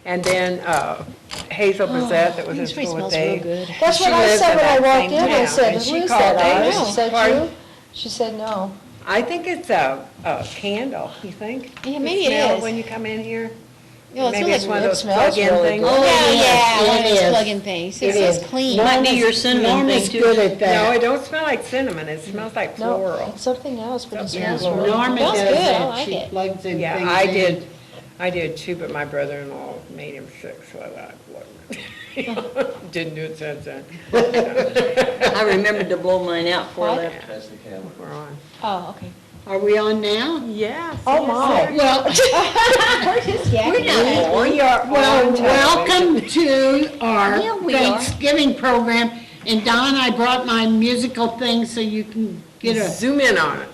And then Hazel Bissett, that was in This tree school with smells real Dave. good. That's She what I lives said in when I that walked same in. I town, said, and she who's called that? Dave. She said, Pardon? you? She said, no. I think it's a candle, you think? Yeah, The maybe it smell is. when you come in here? No, it Maybe smells it's one of it those smells plug-in really things. good. Oh, yeah, one of it those is. plug-in things. It It smells is. clean. Might be your cinnamon Norm thing is too. good at No, that. it don't smell like cinnamon, it smells like No, floral. it's something else, but it Yeah, smells really good. Norma Smells does good, I that, like she it. plugs in things Yeah, in. I did too, but my brother-in-law made him sick, so I like, look. Didn't do it since then. I remembered to blow mine out before I What? left. That's the camera. We're on. Oh, okay. Are we on now? Yeah. Oh, my. Well, We're just yakking. We are well, on television. welcome to our Yeah, we are. Thanksgiving program. And Don, I brought my musical thing so you can get a Zoom in on it.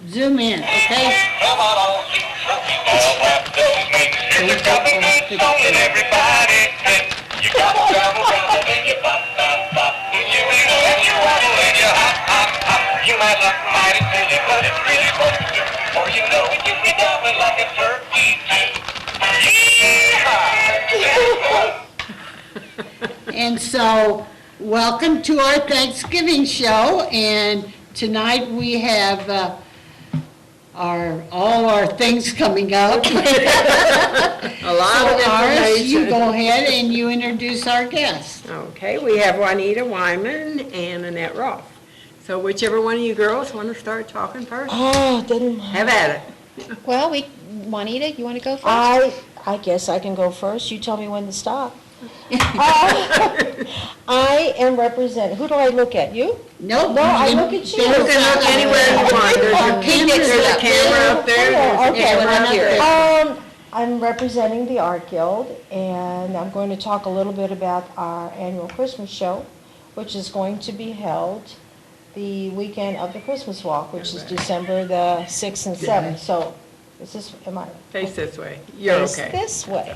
zoom in, okay? Come on, all wrapped up in cakes. Here's a couple good songs that everybody sings. You gobble, gobble, gobble, and you pop, pop, pop. You wiggle and you wobble and you hop, hop, hop. You might look mighty silly, but it's really supposed to. Or you know it, you'll be gobbling like a turkey too. Yeehaw! And so, welcome to our Thanksgiving show, and tonight we have all our things coming up. A lot of So, Iris, you information. go ahead and you introduce our guests. Okay, we have Juanita Wyman and Annette Roth. So whichever one of you girls want to start talking first, Oh, didn't, have at it. Well, Juanita, you want to go first? I guess I can go first. You tell me when to stop. I am representing, who do I look at? You? Nope. No, I look at you. You can look anywhere you want. There's a camera up there, there's a Okay. camera up here. I'm representing the Art Guild, and I'm going to talk a little bit about our annual Christmas show, which is going to be held the weekend of the Christmas Walk, which is December the 6th and 7th. So, am I? Face this way, you're Face okay. this way.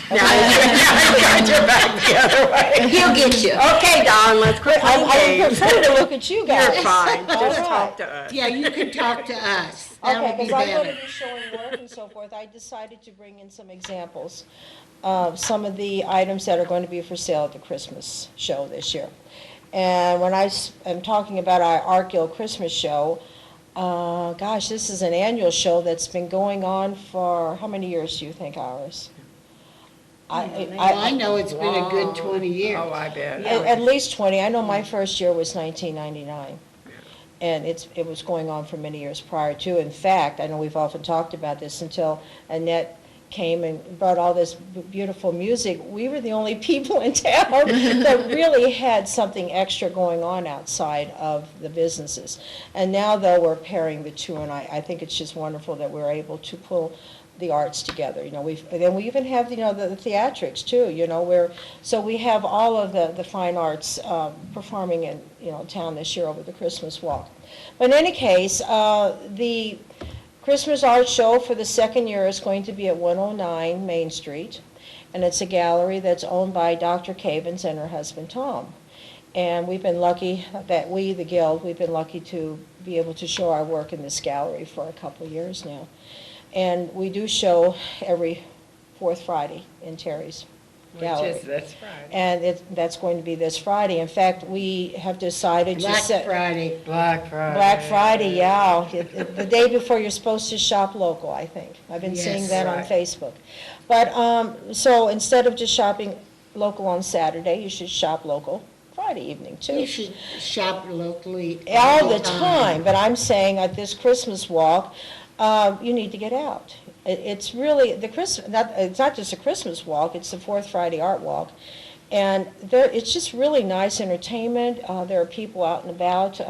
Now I got your back the other way. He'll get you. Okay, Don, let's quit playing I games. prefer to look at you guys. You're fine, just All talk right. to us. Yeah, you can talk to us. That'll Okay, be because I'm going better. to be showing work and so forth, I decided to bring in some examples of some of the items that are going to be for sale at the Christmas show this year. And when I am talking about our Art Guild Christmas show, gosh, this is an annual show that's been going on for, how many years do you think, Iris? I know it's been a good 20 years. Oh, I bet. At least 20. I know my first year was 1999. And it was going on for many years prior to. In fact, I know we've often talked about this until Annette came and brought all this beautiful music. We were the only people in town that really had something extra going on outside of the businesses. And now, though, we're pairing the two, and I think it's just wonderful that we're able to pull the arts together. You know, and then we even have, the theatrics too, so we have all of the fine arts performing in, town this year over the Christmas Walk. But in any case, the Christmas Art Show for the second year is going to be at 109 Main Street, and it's a gallery that's owned by Dr. Cavens and her husband Tom. And we've been lucky that the Guild, we've been lucky to be able to show our work in this gallery for a couple of years now. And we do show every fourth Friday in Terry's gallery. Which is this Friday. And that's going to be this Friday. In fact, we have decided to Black set... Friday. Black Friday. Black Friday, yeah. The day before you're supposed to shop local, I think. I've been seeing Yes. that on Right. Facebook. But, so instead of just shopping local on Saturday, you should shop local Friday evening, too. You should shop locally All the time, but I'm saying at this Christmas walk, you need to get out. It's really, it's not just a Christmas walk, it's the fourth Friday art walk. And it's just really nice entertainment. There are people out and about,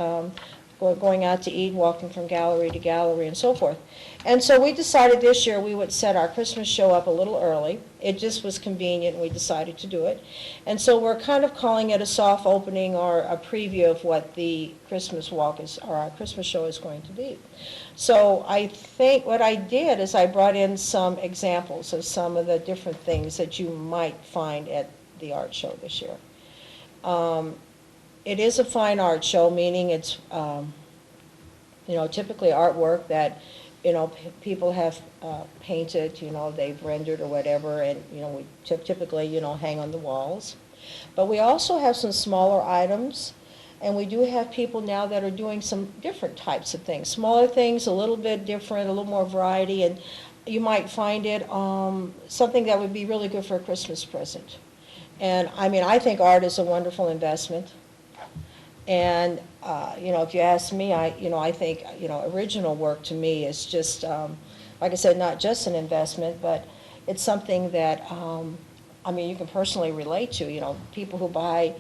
going out to eat, walking from gallery to gallery and so forth. And so we decided this year we would set our Christmas show up a little early. It just was convenient and we decided to do it. And so we're kind of calling it a soft opening or a preview of what the Christmas walk is, or our Christmas show is going to be. So I think what I did is I brought in some examples of some of the different things that you might find at the art show this year. It is a fine art show, meaning it's, typically artwork that people have painted, they've rendered or whatever, and, we typically, hang on the walls. But we also have some smaller items, and we do have people now that are doing some different types of things. Smaller things, a little bit different, a little more variety, and you might find it something that would be really good for a Christmas present. And, I think art is a wonderful investment. And, if you ask me, I think, original work to me is just, like I said, not just an investment, but it's something that, you can personally relate to. People who buy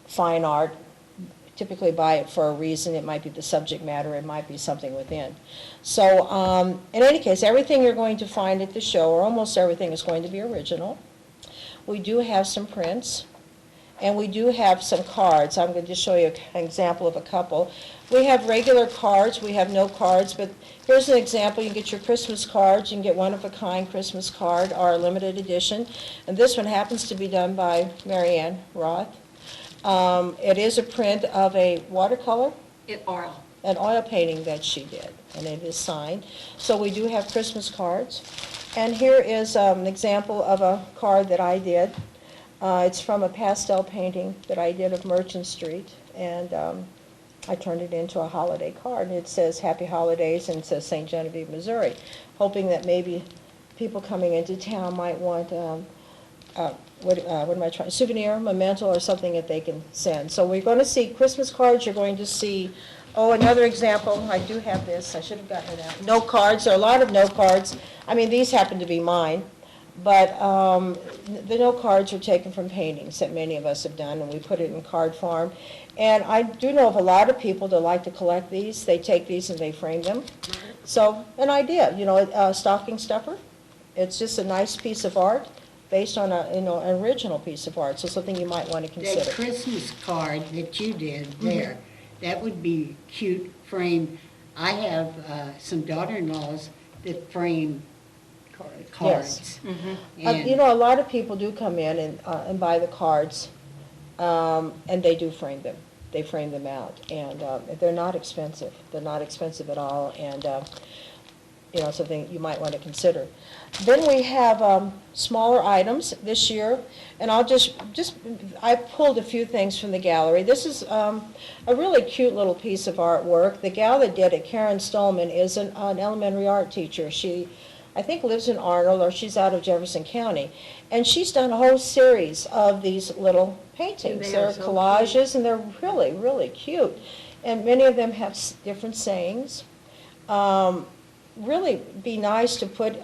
fine art typically buy it for a reason. It might be the subject matter, it might be something within. So, in any case, everything you're going to find at the show, or almost everything, is going to be original. We do have some prints. And we do have some cards. I'm going to just show you an example of a couple. We have regular cards. We have no cards. But here's an example. You can get your Christmas cards. You can get one-of-a-kind Christmas card, or a limited edition. And this one happens to be done by Marianne Roth. It is a print of a watercolor. An oil painting that she did. And it is signed. So we do have Christmas cards. And here is an example of a card that I did. It's from a pastel painting that I did of Merchant Street, and I turned it into a holiday card, and it says Happy Holidays, and it says St. Genevieve, Missouri, hoping that maybe people coming into town might want, souvenir, memento, or something that they can send. So we're going to see Christmas cards. You're going to see, another example. I do have this. I should have gotten it out. Note cards. There are a lot of note cards. These happen to be mine. But the note cards are taken from paintings that many of us have done, and we put it in card form. And I do know of a lot of people that like to collect these. They take these and they frame them. So an idea, a stocking stuffer. It's just a nice piece of art based on an original piece of art. So something you might want to consider. That Christmas card that you did there, that would be cute framed. I have some daughter-in-laws that frame cards. Yes. A lot of people do come in and buy the cards, and they do frame them. They frame them out, and they're not expensive. They're not expensive at all, and something you might want to consider. Then we have smaller items this year, and I'll I pulled a few things from the gallery. This is a really cute little piece of artwork. The gal that did it, Karen Stolman, is an elementary art teacher. She, I think, lives in Arnold, or she's out of Jefferson County. And she's done a whole series of these little paintings. They're so collages, and they're really, really cute. And many of them have different sayings. Really be nice to put,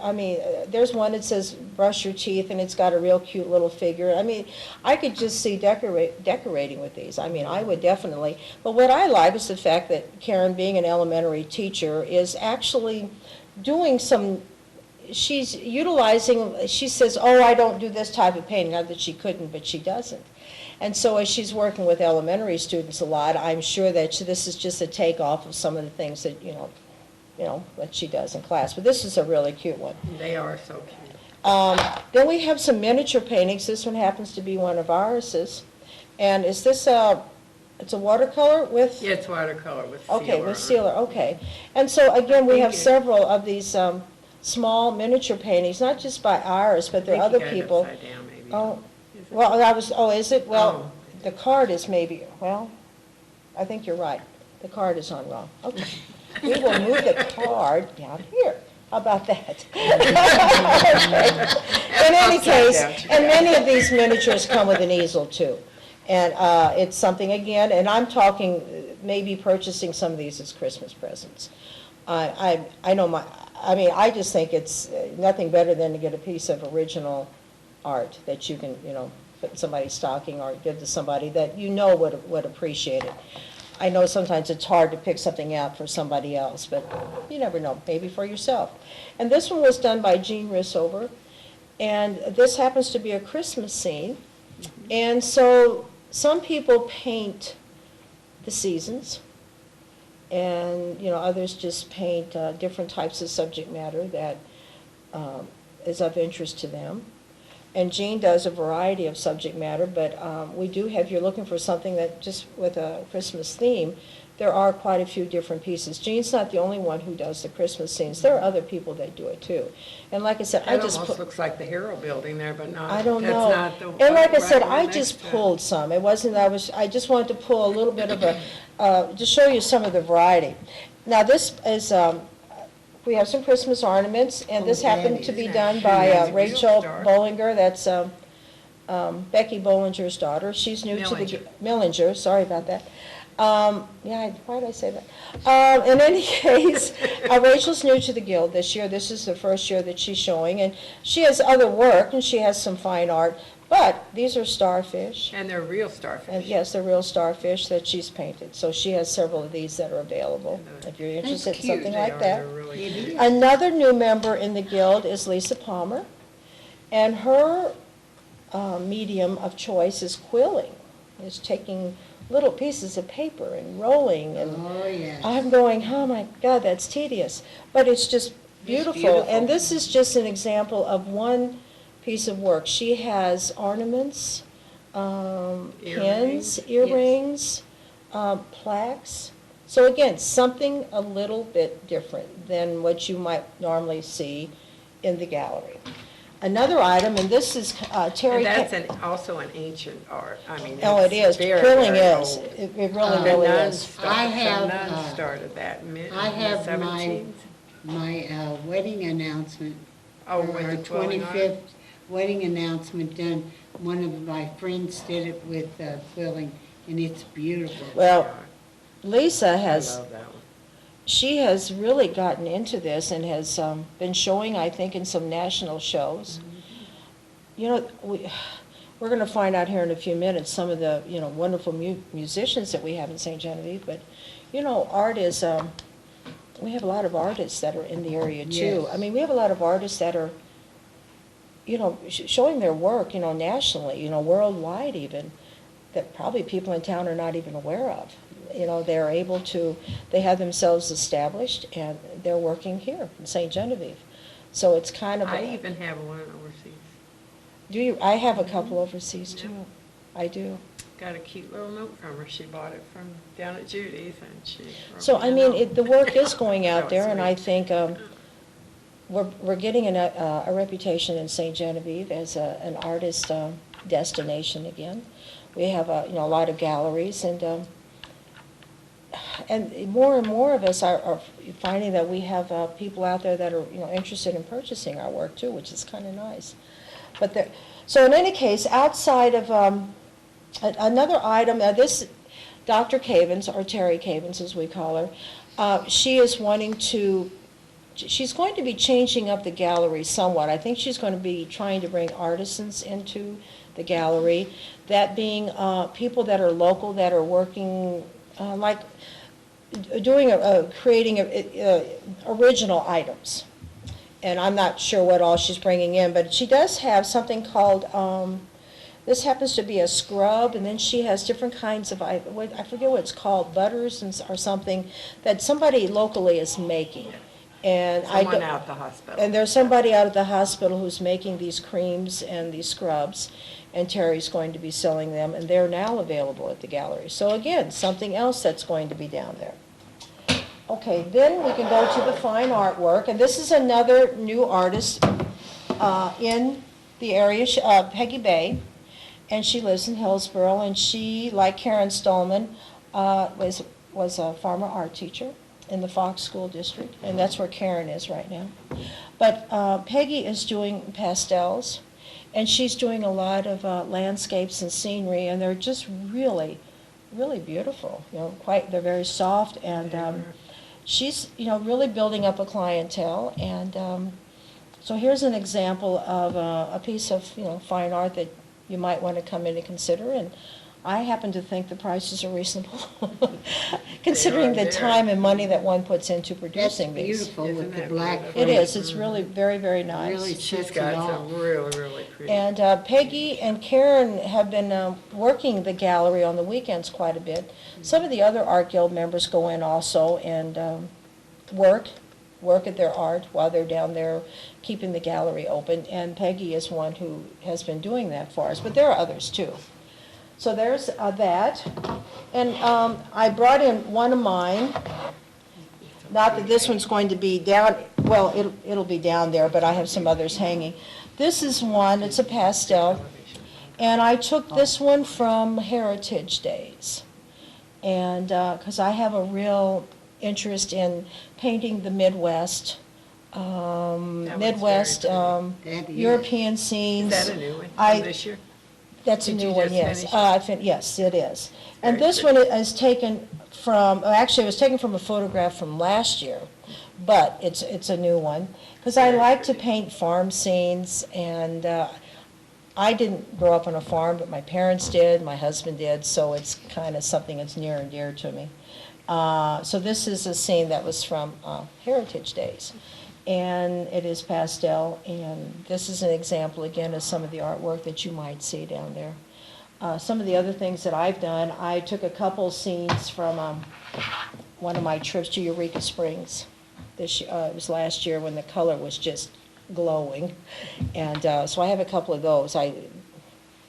there's one that says brush your teeth, and it's got a real cute little figure. I could just see decorating with these. I would definitely. But what I like is the fact that Karen, being an elementary teacher, is actually doing some, she's utilizing, she says, I don't do this type of painting. Not that she couldn't, but she doesn't. And so as she's working with elementary students a lot, I'm sure that this is just a takeoff of some of the things that, what she does in class. But this is a really cute one. They are so cute. Then we have some miniature paintings. This one happens to be one of ours. And is this it's a watercolor with? Yeah, it's watercolor with sealer. Okay, with sealer, okay. And so again, we have several of these small miniature paintings, not just by ours, but there are other people. Upside down, maybe. Is it? Well, the card is maybe, I think you're right. The card is on wrong. Okay. We will move the card down here. How about that? Okay. In any case, and many of these miniatures come with an easel too. And it's something, again, and I'm talking maybe purchasing some of these as Christmas presents. I know I just think it's nothing better than to get a piece of original art that you can, put in somebody's stocking or give to somebody that would appreciate it. I know sometimes it's hard to pick something out for somebody else, but you never know, maybe for yourself. And this one was done by Jean Rissover, and this happens to be a Christmas scene. And so some people paint the seasons, and others just paint different types of subject matter that is of interest to them. And Jean does a variety of subject matter, but we do have, if you're looking for something that just with a Christmas theme, there are quite a few different pieces. Jean's not the only one who does the Christmas scenes. There are other people that do it too. And like I said, I That just almost put, looks like the Hero Building there, but not. I don't that's know. not the And like I right said, one I next just to it. pulled some. It wasn't, I just wanted to pull a little bit of a, to show you some of the variety. Now, this is, we have some Christmas ornaments, and this Oh, happened Daddy. to be Isn't done that by cute? That's a real Rachel star. Bollinger. That's Becky Bollinger's daughter. She's new to the, Millinger, sorry about that. Yeah, why did I say that? In any case, Rachel's new to the Guild this year. This is the first year that she's showing, and she has other work, and she has some fine art, but these are starfish. And they're real starfish. And yes, they're real starfish that she's painted. So she has several of these that are available, if you're interested in cute. something They like are, that. they're really It cute. is. Another new member in the Guild is Lisa Palmer, and her medium of choice is quilling. Is taking little pieces of paper and rolling, and Oh, yes. I'm going, oh my God, that's tedious. But it's just beautiful. beautiful. And this is just an example of one piece of work. She has ornaments, pins, Earrings, earrings, plaques. So again, something a little bit different than what you might normally see in the gallery. Another item, and this is Terry. And that's also an ancient art. I mean, Oh, it it's is. very, Quilling very is. old. It really, The really nuns is. started- I have, The nuns uh, started that in the I have 17th. my wedding announcement. Oh, for with our the quilling art? 25th wedding announcement done. One of my friends did it with quilling, and it's beautiful. Well, Lisa I has, love that one. she has really gotten into this and has been showing, I think, in some national shows. You know, we're going to find out here in a few minutes some of the, wonderful musicians that we have in St. Genevieve, but, art is, we have a lot of artists that are in the area too. Yes. I mean, we have a lot of artists that are, showing their work, nationally, worldwide even, that probably people in town are not even aware of. They're able to, they have themselves established, and they're working here in St. Genevieve. So it's kind of, I even have one overseas. do you, I have a couple overseas too. I do. Got a cute little note from her. She bought it from down at Judy's, and she. wrote So, me I a mean, note. the work is going That out was there, and I sweet. think we're getting a reputation in St. Genevieve as an artist destination again. We have a lot of galleries, and more of us are finding that we have people out there that are interested in purchasing our work too, which is kind of nice. But so in any case, outside of another item, this Dr. Cavens, or Terry Cavens as we call her, she is wanting to. She's going to be changing up the gallery somewhat. I think she's going to be trying to bring artisans into the gallery, that being people that are local, that are working like doing creating original items. And I'm not sure what all she's bringing in, but she does have something called, this happens to be a scrub, and then she has different kinds of, I forget what it's called, butters or something, that somebody locally is making. And Someone out at the hospital. and there's somebody out at the hospital who's making these creams and these scrubs, and Terry's going to be selling them, and they're now available at the gallery. So again, something else that's going to be down there. Okay, then we can go to the fine artwork, and this is another new artist in the area, Peggy Bay, and she lives in Hillsborough, and she, like Karen Stallman, was a farmer art teacher in the Fox School District, and that's where Karen is right now. But Peggy is doing pastels, and she's doing a lot of landscapes and scenery, and they're just really, really beautiful. They're very soft, and she's really building up a clientele. And so here's an example of a piece of fine art that you might want to come in and consider. And I happen to think the prices are reasonable, considering the there. time and money that one puts into That's producing these. beautiful Isn't with the that black. beautiful? It frame. is. It's really very, very nice. Really She's sets it got off. some really, really pretty. And Peggy and Karen have been working the gallery on the weekends quite a bit. Some of the other Art Guild members go in also and work work at their art while they're down there keeping the gallery open. And Peggy is one who has been doing that for us, but there are others too. So there's that. And I brought in one of mine. Not that this one's going to be down, well, it'll be down there, but I have some others hanging. This is one, it's a pastel, and I took this one from Heritage Days. And, because I have a real interest in painting the Midwest, That is. European Is scenes. that a new one I- from this year? That's a Did new you one, just yes. finish Yes, it is. And Very this pretty. one is taken from, actually, it was taken from a photograph from last year, but it's a new one. Because I Very like to pretty. paint farm scenes, and I didn't grow up on a farm, but my parents did, my husband did, so it's kind of something that's near and dear to me. So this is a scene that was from Heritage Days. And it is pastel, and this is an example, again, of some of the artwork that you might see down there. Some of the other things that I've done, I took a couple scenes from one of my trips to Eureka Springs. It was last year when the color was just glowing. And so I have a couple of those. I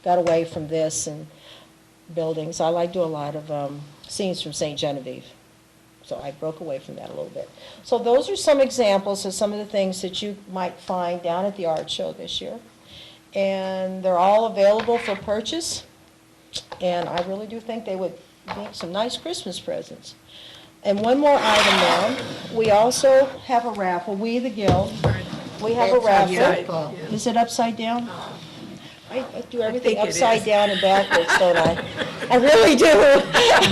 got away from this and buildings. I like to do a lot of scenes from St. Genevieve. So I broke away from that a little bit. So those are some examples of some of the things that you might find down at the art show this year. And they're all available for purchase. And I really do think they would make some nice Christmas presents. And one more item now, we also have a raffle, we the Guild, we have a That's on your raffle. phone. Is it upside down? I do everything think it upside is. down and backwards, don't I? I really do.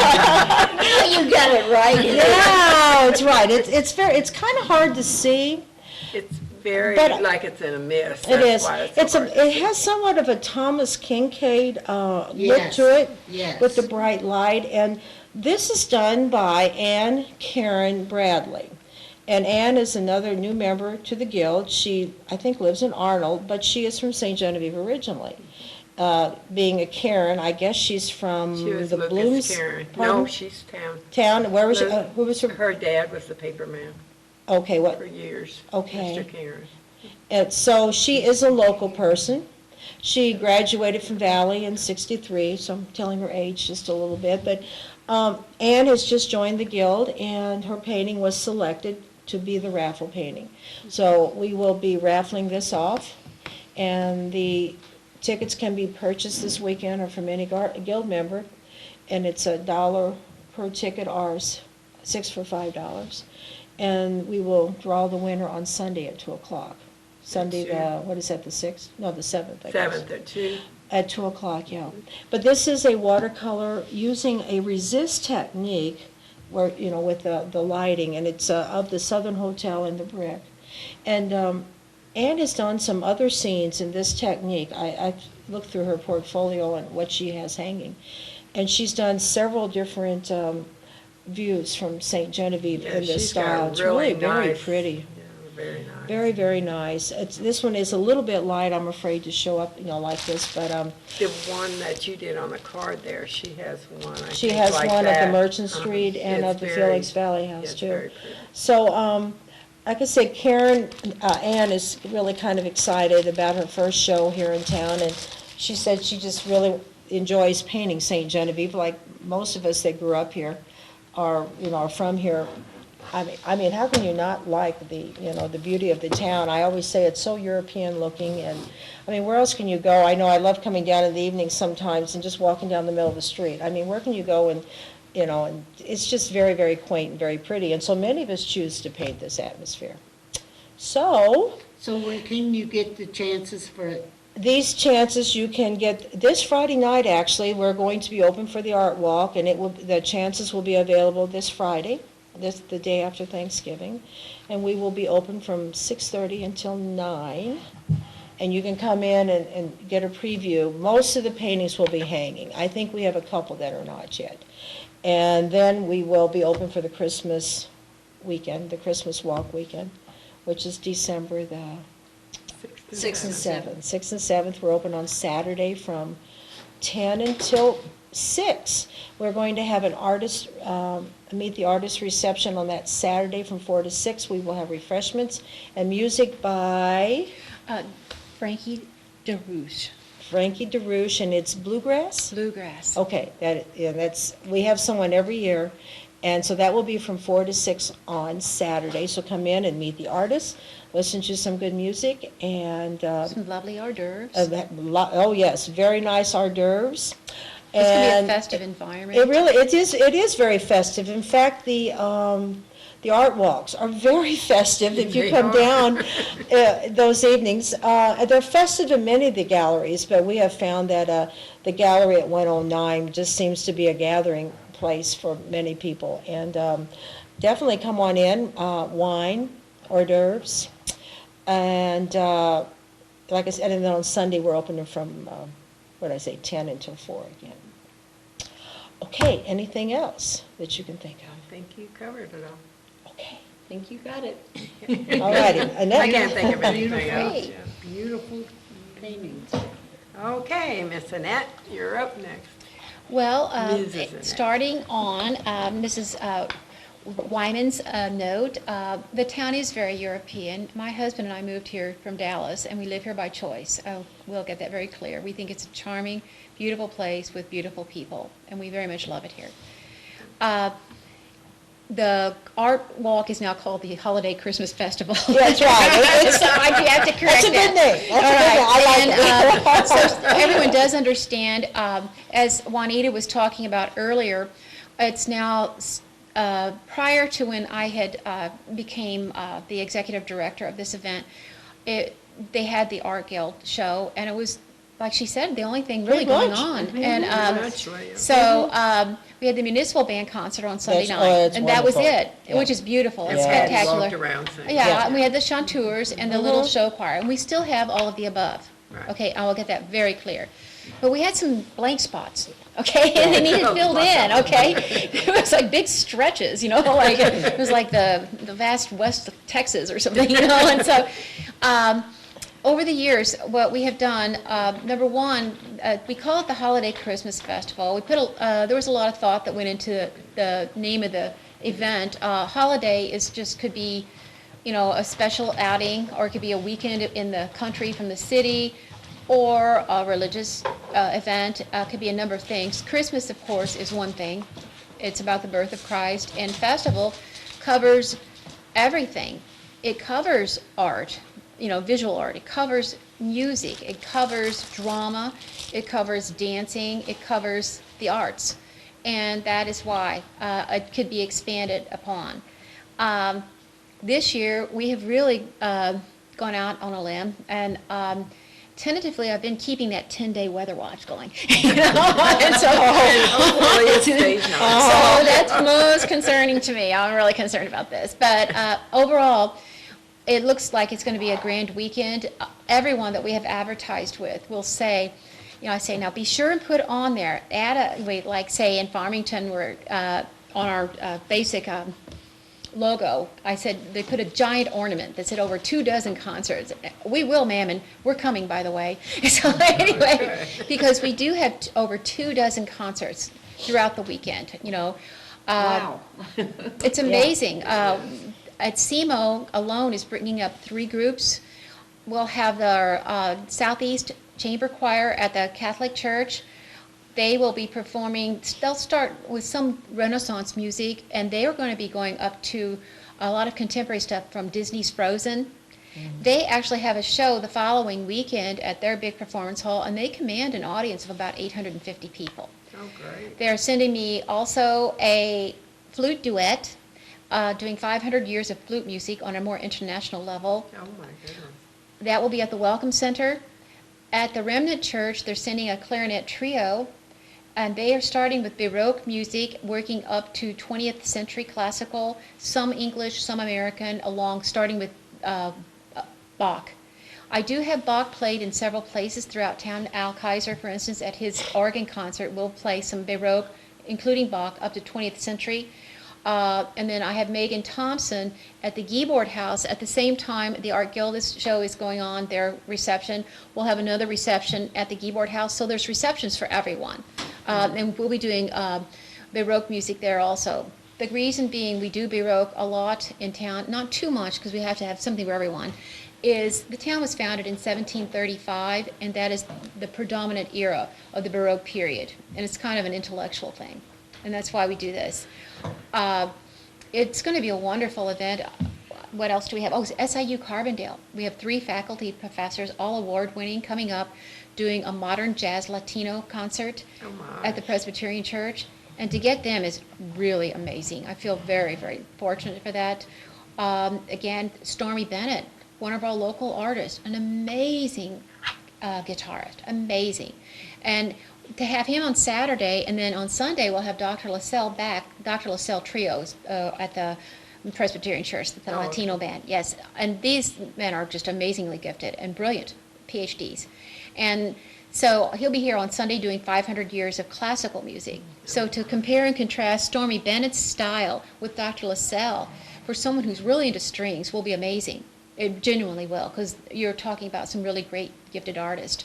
Now you got it right. Yeah, it's right. It's kind of hard to see. It's very, But- like it's in a mist. It is. That's why it's so hard. It has somewhat of a Thomas Kincaid look Yes, to it. yes. With the bright light. And this is done by Ann Karen Bradley. And Ann is another new member to the Guild. She, I think, lives in Arnold, but she is from St. Genevieve originally. Being a Karen, I guess she's from She was the Lucas Blooms Karen. pardon? No, she's town. Town. Where was she? Lu- Who was her? Her dad was the paper man Okay, what? for years. Okay. Mr. Karen. And so she is a local person. She graduated from Valley in '63, so I'm telling her age just a little bit. But Ann has just joined the Guild, and her painting was selected to be the raffle painting. So we will be raffling this off, and the tickets can be purchased this weekend or from any Guild member, and it's $1 per ticket, ours, 6 for $5. And we will draw the winner on Sunday at 2 o'clock. Sunday, what is that, the 6th? No, the 7th, I guess. 7th at 2. At 2 o'clock, yeah. But this is a watercolor using a resist technique where, with the lighting, and it's of the Southern Hotel in the brick. And Ann has done some other scenes in this technique. I've looked through her portfolio and what she has hanging. And she's done several different views from St. Genevieve Yeah, in this she's got style. a It's really really very nice- pretty. Yeah, very nice. Very, very nice. This one is a little bit light, I'm afraid, to show up, like this, but The one that you did on the card there, she has one, I she think, has like one of the that. Merchant Uh-huh. Street and It's of the very- Felix Valley House, it's too. very pretty. So, like I said, Ann is really kind of excited about her first show here in town, and she said she just really enjoys painting St. Genevieve, like most of us that grew up here are from here. I mean, how can you not like the beauty of the town? I always say it's so European looking, and, I mean, where else can you go? I know I love coming down in the evening sometimes and just walking down the middle of the street. I mean, where can you go and and it's just very, very quaint and very pretty, and so many of us choose to paint this atmosphere. So, So when can you get the chances for it? these chances you can get, this Friday night, actually, we're going to be open for the art walk, and the chances will be available this Friday, the day after Thanksgiving, and we will be open from 6:30 until 9, and you can come in and get a preview. Most of the paintings will be hanging. I think we have a couple that are not yet. And then we will be open for the Christmas weekend, the Christmas walk weekend, which is December the 6th and 7th. 6th and 7th, we're open on Saturday from 10 until 6. We're going to have an artist, meet the artist reception on that Saturday from 4 to 6. We will have refreshments and music by Frankie DeRouche, Frankie DeRouche, and it's bluegrass? Bluegrass. Okay, we have someone every year, and so that will be from 4 to 6 on Saturday. So come in and meet the artist, listen to some good music, and, Some lovely hors d'oeuvres. oh yes, very nice hors d'oeuvres. It's going to be a And festive environment. it is very festive. In fact, the art walks are very festive if you They come are. down those evenings. They're festive in many of the galleries, but we have found that the gallery at 109 just seems to be a gathering place for many people. And definitely come on in, wine, hors d'oeuvres, and like I said, and then on Sunday we're opening from, 10 until 4 again. Okay, anything else that you can think I of? think you covered it all. Okay, I think you got it. all righty. Annette? I can't think of anything else. Great. yeah. Beautiful paintings. Okay, Miss Annette, you're up next. Well, Mrs. Annette. starting on Mrs. Wyman's note, the town is very European. My husband and I moved here from Dallas, and we live here by choice. We'll get that very clear. We think it's a charming, beautiful place with beautiful people, and we very much love it here. The art walk is now called the Holiday Christmas Festival. Yeah, that's right. So I do have to correct That's a good that. name. That's a good name. I like it. So everyone does understand, as Juanita was talking about earlier, it's now, prior to when I had became the executive director of this event, they had the Art Guild show, and it was, like she said, the only thing really Pretty going much. on. Mhm. And Pretty much, right, yeah. so we had the municipal band concert on Sunday That's- night, that's and that was wonderful. it, Yeah. which is beautiful. It's Yeah. spectacular. Walked around saying. Yeah, and we had the chanteurs and the little show choir, and we still have all of the above. Right. Okay, I will get that very clear. But we had some blank spots, okay, and they needed filled in, okay? It was like big stretches, like, it was like the vast west of Texas or something, and so, over the years, what we have done, number one, we call it the Holiday Christmas Festival. There was a lot of thought that went into the name of the event. Holiday could be, a special outing, or it could be a weekend in the country from the city, or a religious event. Could be a number of things. Christmas, of course, is one thing. It's about the birth of Christ, and festival covers everything. It covers art. Visual art. It covers music. It covers drama. It covers dancing. It covers the arts. And that is why it could be expanded upon. This year, we have really gone out on a limb, and tentatively, I've been keeping that 10-day weather watch going. And so, Hopefully it stays now. so that's most concerning to me. I'm really concerned about this. But overall, it looks like it's going to be a grand weekend. Everyone that we have advertised with will say, I say, now be sure and put on there, like say in Farmington, we're on our basic logo, I said, they put a giant ornament that said over 24 concerts. We will, ma'am, and we're coming, by the way. So anyway, because we do have over 24 concerts throughout the weekend, Wow. It's amazing. At SEMO alone is bringing up 3 groups. We'll have our Southeast Chamber Choir at the Catholic Church. They will be performing, they'll start with some Renaissance music, and they are going to be going up to a lot of contemporary stuff from Disney's Frozen. They actually have a show the following weekend at their big performance hall, and they command an audience of about 850 people. Oh, great. They're sending me also a flute duet, doing 500 years of flute music on a more international level. Oh, my goodness. That will be at the Welcome Center. At the Remnant Church, they're sending a clarinet trio, and they are starting with Baroque music, working up to 20th century classical, some English, some American, starting with Bach. I do have Bach played in several places throughout town. Al Kaiser, for instance, at his organ concert, will play some Baroque, including Bach, up to 20th century. And then I have Megan Thompson at the Guyboard House. At the same time, the Art Guild show is going on, their reception. We'll have another reception at the Guyboard House, so there's receptions for everyone. And we'll be doing Baroque music there also. The reason being we do Baroque a lot in town, not too much because we have to have something for everyone, is the town was founded in 1735, and that is the predominant era of the Baroque period. And it's kind of an intellectual thing, and that's why we do this. It's going to be a wonderful event. What else do we have? Oh, SIU Carbondale. We have 3 faculty professors, all award-winning, coming up, doing a modern jazz Latino concert at the Presbyterian Church. And to get them is really amazing. I feel very, very fortunate for that. Again, Stormy Bennett, one of our local artists, an amazing guitarist, amazing. And to have him on Saturday, and then on Sunday we'll have Dr. LaSalle back, Dr. LaSalle Trios at the Presbyterian Church, the Latino band, yes. And these men are just amazingly gifted and brilliant PhDs. And so he'll be here on Sunday doing 500 years of classical music. So to compare and contrast Stormy Bennett's style with Dr. LaSalle, for someone who's really into strings, will be amazing. It genuinely will, because you're talking about some really great gifted artists.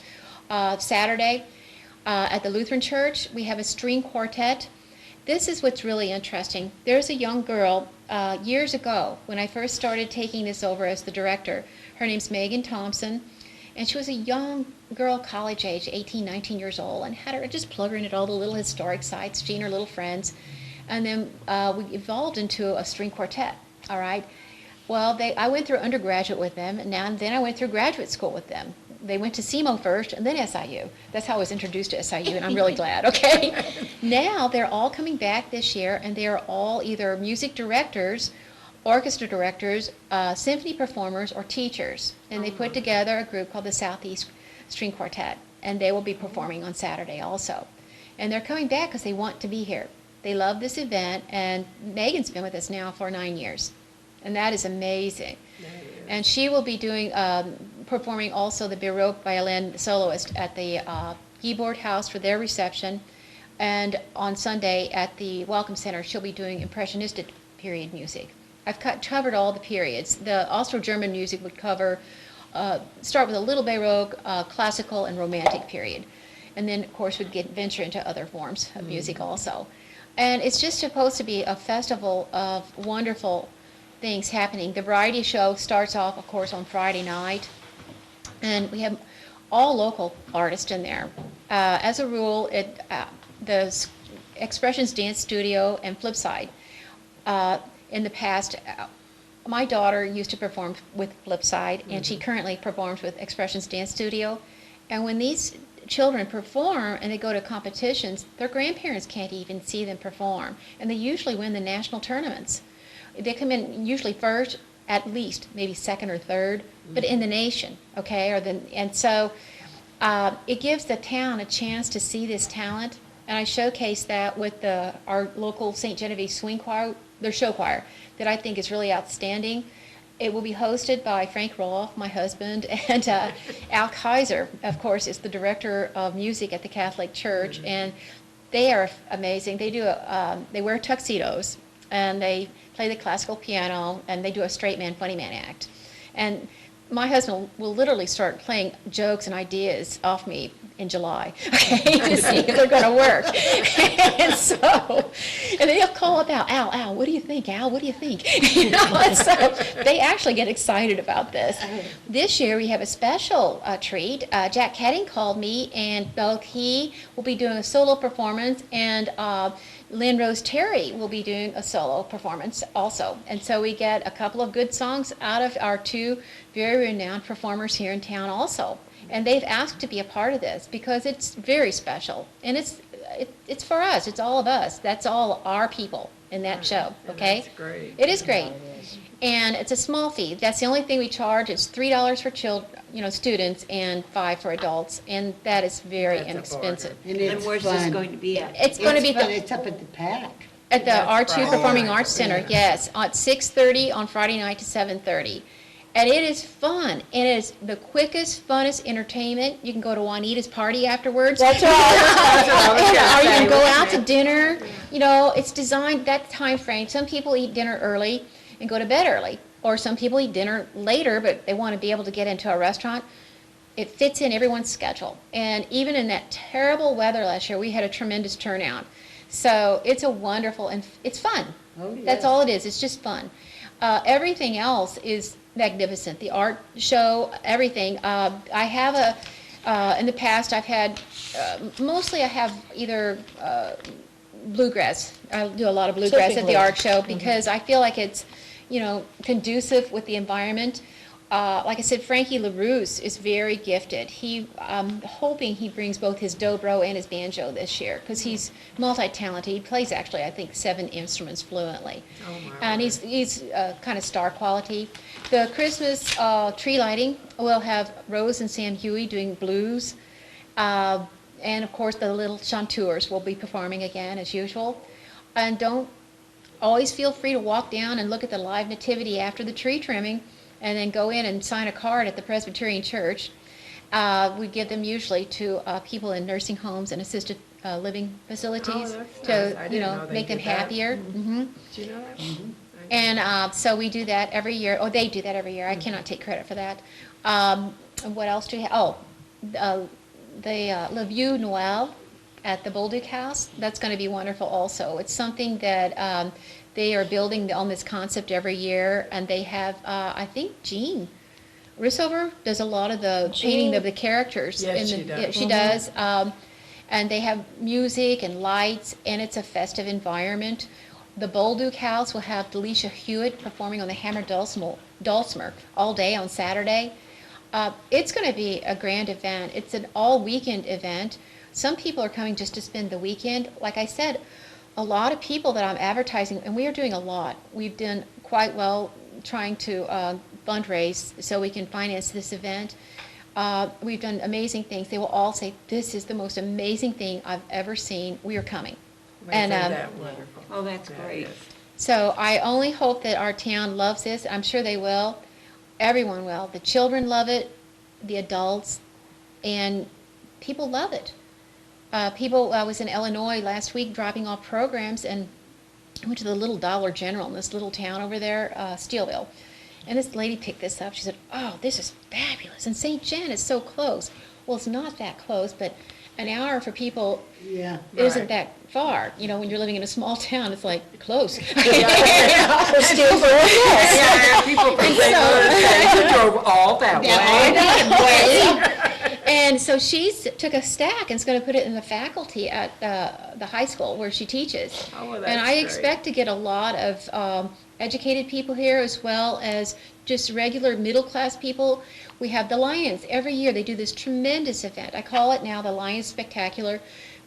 Saturday, at the Lutheran Church, we have a string quartet. This is what's really interesting. There's a young girl, years ago, when I first started taking this over as the director. Her name's Megan Thompson, and she was a young girl, college age, 18, 19 years old, and had her just plug her in at all the little historic sites, she and her little friends. And then we evolved into a string quartet, all right? Well, I went through undergraduate with them, and then I went through graduate school with them. They went to SEMO first, and then SIU. That's how I was introduced to SIU, and I'm really glad, okay? Now, they're all coming back this year, and they are all either music directors, orchestra directors, symphony performers, or teachers. And they put together a group called the Southeast String Quartet, and they will be performing on Saturday also. And they're coming back because they want to be here. They love this event, and Megan's been with us now for 9 years. And that is amazing. And she will be doing, performing also the Baroque violin soloist at the Guyboard House for their reception. And on Sunday at the Welcome Center, she'll be doing Impressionistic period music. I've covered all the periods. The Austro-German music would cover, start with a little Baroque, classical, and Romantic period. And then, of course, we'd venture into other forms of music also. And it's just supposed to be a festival of wonderful things happening. The variety show starts off, of course, on Friday night, and we have all local artists in there. As a rule, the Expressions Dance Studio and Flipside. In the past, my daughter used to perform with Flipside, and she currently performs with Expressions Dance Studio. And when these children perform and they go to competitions, their grandparents can't even see them perform, and they usually win the national tournaments. They come in usually first, at least maybe second or third, but in the nation, okay? And so it gives the town a chance to see this talent, and I showcase that with our local St. Genevieve Swing Choir, their show choir, that I think is really outstanding. It will be hosted by Frank Roloff, my husband, and Al Kaiser, of course, is the director of music at the Catholic Church, and they are amazing. They they wear tuxedos, and they play the classical piano, and they do a straight man, funny man act. And my husband will literally start playing jokes and ideas off me in July, okay, to see if they're going to work. And then he'll call up Al, what do you think, Al, what do you think? You know, and so they actually get excited about this. This year we have a special treat. Jack Ketting called me, and both he will be doing a solo performance, and Lynn Rose Terry will be doing a solo performance also. And so we get a couple of good songs out of our 2 very renowned performers here in town also. And they've asked to be a part of this because it's very special. And it's for us. It's all of us. That's all our people in that show, okay? That's great. It is great. And it's a small fee. That's the only thing we charge. It's $3 for students, and $5 for adults. And that is very That's a inexpensive. And And it's where's fun. this going to be at? It's going to be fun. It's up at the PAC. at the That's R2 Friday Performing night. Arts Center, yes, at 6:30 on Friday night to 7:30. And it is fun, and it is the quickest, funnest entertainment. You can go to Juanita's party afterwards. That's right. Or you can go out to dinner. You know, it's designed that time frame. Some people eat dinner early and go to bed early, or some people eat dinner later, but they want to be able to get into a restaurant. It fits in everyone's schedule. And even in that terrible weather last year, we had a tremendous turnout. So it's a wonderful, and it's fun. Oh, yeah. That's all it is. It's just fun. Everything else is magnificent. The art show, everything. I have in the past, I've had, mostly I have either bluegrass. I do a lot of bluegrass at Typically. the art show because I feel like it's, you know, conducive with the environment. Like I said, Frankie LaRousse is very gifted. I'm hoping he brings both his dobro and his banjo this year because he's multi-talented. He plays actually, I think, 7 instruments fluently. Oh, my And he's kind of star quality. The Christmas tree lighting, we'll have Rose and Sam Huey doing blues. And of course, the little chanteurs will be performing again as usual. And always feel free to walk down and look at the live nativity after the tree trimming, and then go in and sign a card at the Presbyterian Church. We give them usually to people in nursing homes and assisted living facilities Oh, that's nice. I to, you didn't know, know they make them did that. happier. Do you know that? And so we do that every year. Oh, they do that every year. I cannot take credit for that. And what else do we have? Oh, the Le Vieux Noël at the Bolduc House. That's going to be wonderful also. It's something that they are building on this concept every year, and they have, I think, Jean Rissover does a lot of the painting of the characters. Yes, she does. Yeah, she does. And they have music and lights, and it's a festive environment. The Bolduc House will have Delisha Hewitt performing on the hammered dulcimer all day on Saturday. It's going to be a grand event. It's an all-weekend event. Some people are coming just to spend the weekend. Like I said, a lot of people that I'm advertising, and we are doing a lot. We've done quite well trying to fundraise so we can finance this event. We've done amazing things. They will all say, this is the most amazing thing I've ever seen. We are coming. Isn't that wonderful? Oh, that's That great. is. So I only hope that our town loves this. I'm sure they will. Everyone will. The children love it, the adults, and people love it. I was in Illinois last week dropping off programs, and I went to the little Dollar General in this little town over there, Steelville. And this lady picked this up. She said, oh, this is fabulous. And St. John is so close. Well, it's not that close, but an hour for people Yeah. isn't Right. that far. You know, when you're living in a small town, it's like close. Yeah, people from St. Louis, they drove all that way. And so she took a stack and is going to put it in the faculty at the high school where she teaches. Oh, well, And that's I great. expect to get a lot of educated people here as well as just regular middle-class people. We have the Lions. Every year they do this tremendous event. I call it now the Lions Spectacular.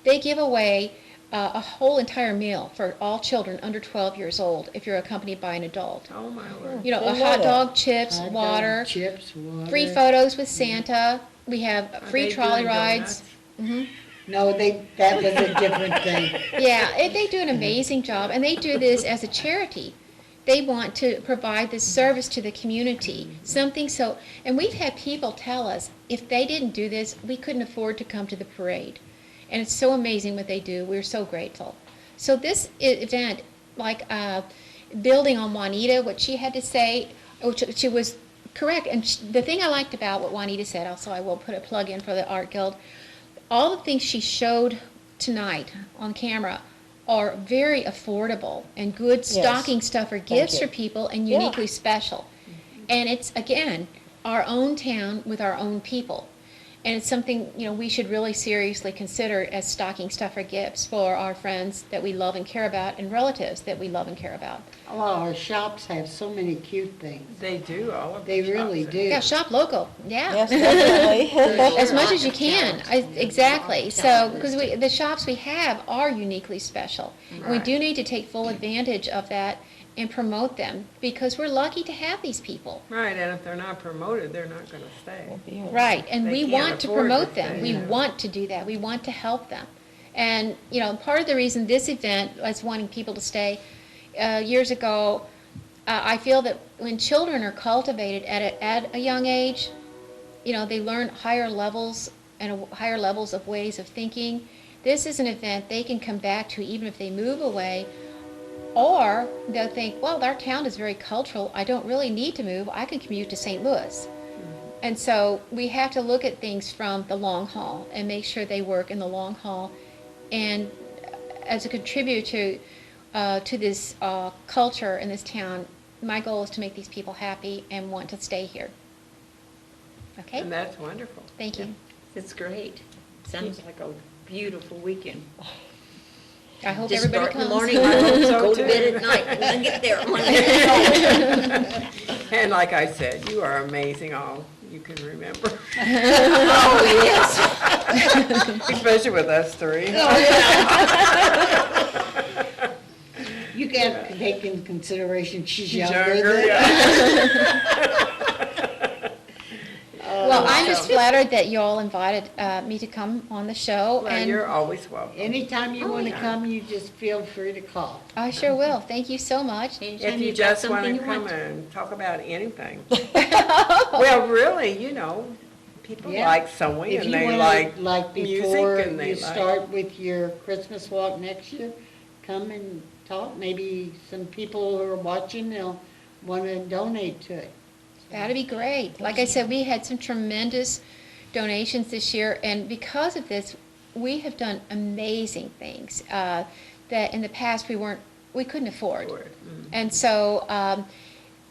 They give away a whole entire meal for all children under 12 years old if you're accompanied by an adult. Oh, my word. You know, a Didn't know hot that. dog, chips, Hot dog, water, chips, water. free photos with Santa. We have Are free they trolley doing rides. donuts? No, that was a different thing. Yeah, they do an amazing job, and they do this as a charity. They want to provide this service to the community, something so, and we've had people tell us, if they didn't do this, we couldn't afford to come to the parade. And it's so amazing what they do. We're so grateful. So this event, like building on Juanita, what she had to say, which she was correct. And the thing I liked about what Juanita said, also I will put a plug in for the Art Guild, all the things she showed tonight on camera are very affordable and good stocking stuffer gifts you. for people and Yeah. uniquely special. And it's, again, our own town with our own people. And it's something, you know, we should really seriously consider as stocking stuffer gifts for our friends that we love and care about and relatives that we love and care about. Well, our shops have so many cute things. They do, all of the They really shops. do. Yeah, shop local, yeah. Yes, definitely. As much as you can, exactly. So, because the shops we have are uniquely special. We Right. do need to take full advantage of that and promote them, because we're lucky to have these people. Right, and if they're not promoted, they're not gonna stay. Right, and They we can't want to afford promote to them. stay, We yeah. want to do that. We want to help them. And, you know, part of the reason this event is wanting people to stay, years ago, I feel that when children are cultivated at a young age, you know, they learn higher levels and higher levels of ways of thinking. This is an event they can come back to even if they move away, or they'll think, well, our town is very cultural. I don't really need to move. I can commute to St. Louis. And so we have to look at things from the long haul and make sure they work in the long haul. And as a contributor to this culture in this town, my goal is to make these people happy and want to stay here. Okay? And that's wonderful. Thank you. It's great. Sounds like a beautiful weekend. I hope Just everybody start in the comes. morning, I hope So go to too. bed at night, and then get there on Monday. And like I said, you are amazing, all you can remember, Oh, yes. especially with us three. You got to take into consideration she's She's younger younger, than. yeah. Well, I'm just flattered that you all invited me to come on the show, Well, and you're always welcome. Anytime you Oh, want to yeah. come, you just feel free to call. I sure will. Thank you so much. Anytime If you you've got just want something to you come want. and talk about anything. Well, really, you know, people Yeah. like sewing If and you they want to, like music before and they you like. start with your Christmas walk next year, come and talk. Maybe some people who are watching, they'll want to donate to it. That'd be great. Like I said, we had some tremendous donations this year, and because of this, we have done amazing things that in the past we couldn't afford. And so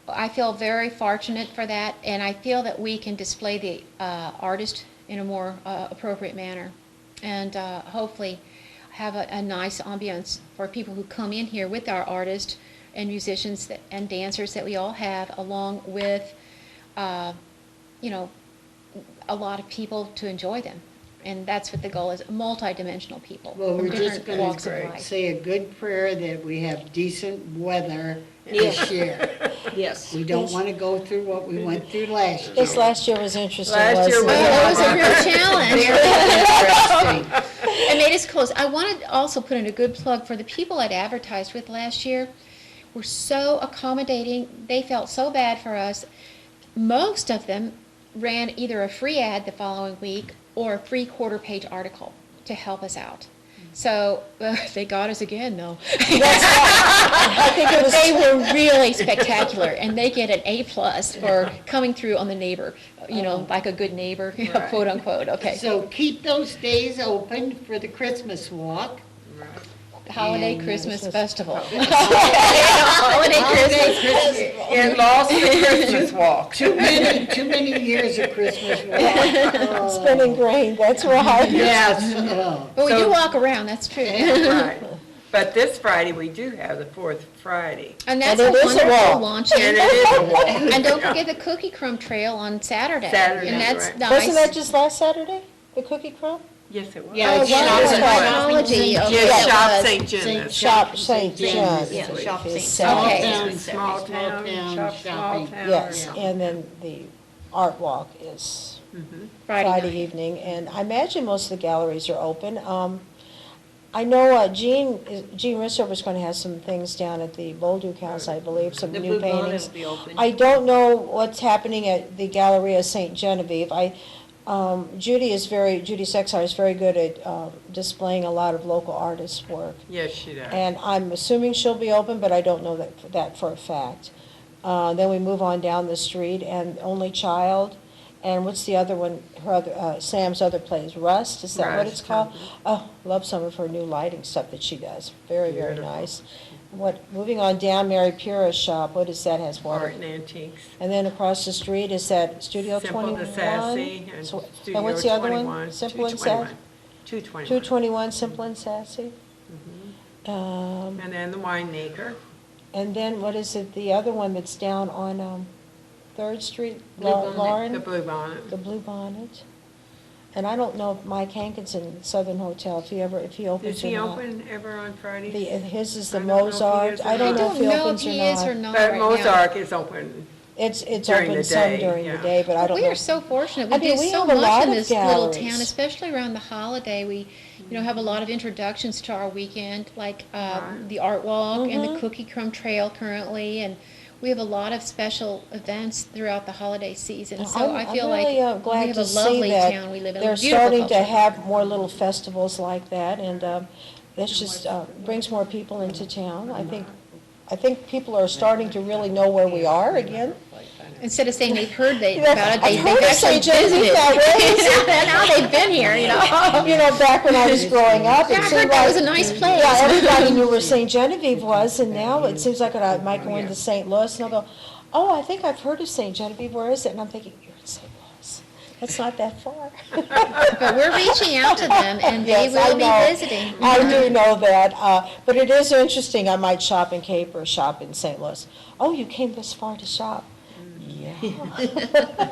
I feel very fortunate for that, and I feel that we can display the artist in a more appropriate manner, and hopefully have a nice ambiance for people who come in here with our artists and musicians and dancers that we all have, along with, you know, a lot of people to enjoy them. And that's what the goal is, multi-dimensional people Well, from we're just different going walks of to life. say a good prayer that we have decent weather Yeah. this year. Yes. We don't want to go through what we went through last year. This last year was interesting, Last year wasn't was- it? Oh, it was a real challenge. Very interesting. It made us close. I wanted to also put in a good plug for the people I'd advertised with last year. Were so accommodating. They felt so bad for us. Most of them ran either a free ad the following week or a free quarter-page article to help us out. So they got us again, though. I think it was They were really spectacular, and they get an A+ for coming through on the neighbor, you know, like a good neighbor, Right. quote unquote. Okay. So keep those days open for the Christmas walk. Holiday And, Christmas Christmas. Festival. Holiday Holiday Christmas. Christmas. And lost the Christmas walk. Too many years of Christmas walk. It's been ingrained, that's right. Yes. Oh. But we So- do walk around, that's true. Right. But this Friday, we do have the fourth Friday. And that's And a it is a wonderful walk. launch. And it is a walk. And don't forget the Cookie Crumb Trail on Saturday. Saturday, And that's right. nice. Wasn't that just last Saturday, the cookie crumb? Yes, it was. Yeah, Oh, it's wow, Shop technology. St. Okay, Yes, that Shop was. St. John's. Shop St. St. John's. Yeah, Shop is St. Saturday. Okay. Small town, shop small shopping. town. Yes, Yeah. and then the art walk is Friday Friday night. evening, and I imagine most of the galleries are open. I know Jean Risser was going to have some things down at the Bolduc House, I believe, some The new Blue Bonnet paintings. will be open. I don't know what's happening at the Galleria St. Genevieve. Judy Sexar is very good at displaying a lot of local artists' work. Yes, she does. And I'm assuming she'll be open, but I don't know that for a fact. Then we move on down the street, and Only Child, and what's the other one, Sam's other place, Rust, is that what it's Rust, called? Oh, love some of her new lighting stuff that she does, very, very Beautiful. nice. Moving on down Mary Pura's shop, what is that, has water? Art and antiques. And then across the street is that Studio Simple 21? and Sassy and So- Studio And what's the other 21, one? Simple and 221. Sassy? 221. 221 Simple and Sassy? And then the winemaker. And then what is it, the other one that's down on Third Street? Blue Bonnet. Lauren? The Blue Bonnet. The Blue Bonnet. And I don't know if Mike Hankinson, Southern Hotel, if he opens Is or he not. open ever on Fridays? His is I the don't know if he Mozart. is or I don't not. know I if don't he know if opens or he is or not. not But right now. Mozart is open. It's During open the some day, during the yeah. day, but I don't We know. are so fortunate. I We mean, do we so have a much lot in of this little galleries. town, especially around the holiday. We, have a lot of introductions to our weekend, like Right. the Art Walk and the Mhm. Cookie Crumb Trail currently, and We have a lot of special events throughout the holiday season, so I feel I'm like really we glad have to a see lovely that town we live in. they're Beautiful starting to culture. have more little festivals like that, and this just brings more people into town. I think people are starting to really know where we are again. Instead of saying they've heard about it, I've they've heard of actually St. Genevieve visited. that Now they've been here, you know. You know, back when I was growing up, Yeah, it I seemed heard that was a like, nice place. yeah, everybody knew where St. Genevieve was, and now it seems like when I might go into St. Louis, and I'll go, oh, I think I've heard of St. Genevieve, where is it? And I'm thinking, you're in St. Louis. That's not that far. But we're reaching out to them, and they Yes, I will be know. visiting. I do know that, but it is interesting, I might shop in Cape or shop in St. Louis. Oh, you came this far to shop? Yeah.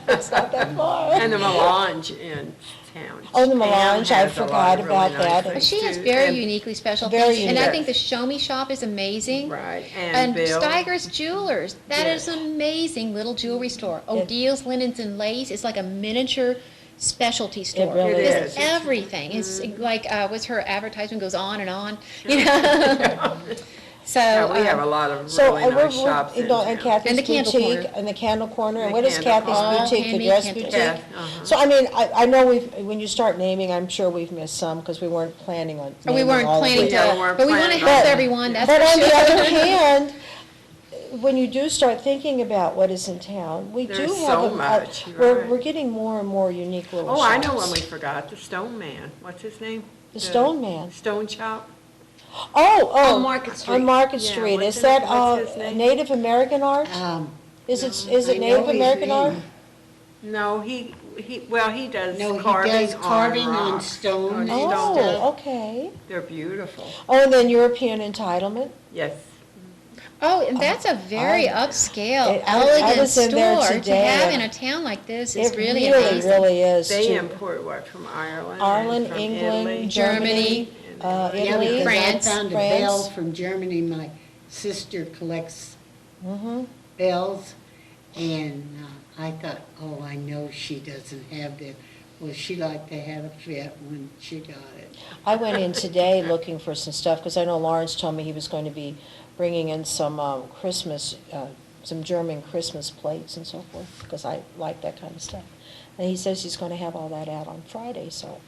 It's not that far. And the Melange in town. Oh, the Melange, I Pam has a lot forgot of about really nice that. But things, she has too. very And- uniquely special Very things, and I unique. think the Show Me shop is amazing. Right, And and Bill. Steiger's Jewelers, that Yes. is an amazing little jewelry store. O'Deal's Linens and Lace is like a miniature specialty store. really It It's is. everything. It's like, what's her advertisement goes on and on, you know? So. Yeah, we have a lot of So, really nice we're, shops you in know, and town. Kathy's And the Candle Boutique, Corner. and the Candle Corner, and The what is Candle Kathy's Corner. Boutique, the Handmade dress candle. boutique? Yes, uh-huh. So, I mean, I know when you start naming, I'm sure we've missed some, because we weren't planning on We naming weren't all of planning them. to, Yeah, we weren't but we want to planning help on- everyone, that's But for on the other sure. hand, when you do start thinking about what is in town, we do There's have. so a- much, We're right. getting more and more unique little Oh, shops. I know one we forgot, the Stone Man. What's his name? The Stone Man. Stone Shop? Oh. On Market Street. On Market Yeah, Street. what's Is that what's his name? Native American art? Is I it know Native his American art? name. No, he does No, he carving does on carving on rock. stone On and stone. stuff. Oh, okay. They're beautiful. Oh, and then European entitlement? Yes. Oh, and that's a very upscale, I elegant was in there store to today, have and in a town like this is It really really, amazing. really is. They too. import what, from Ireland? and Ireland, from England, Italy? Germany, Yeah, Italy. because France. I found a France. bell from Germany. My sister collects Mhm. bells, and I thought, oh, I know she doesn't have that. Well, she liked to have a fit when she got it. I went in today looking for some stuff, because I know Lawrence told me he was going to be bringing in some Christmas, some German Christmas plates and so forth, because I like that kind of stuff. And he says he's going to have all that out on Friday, so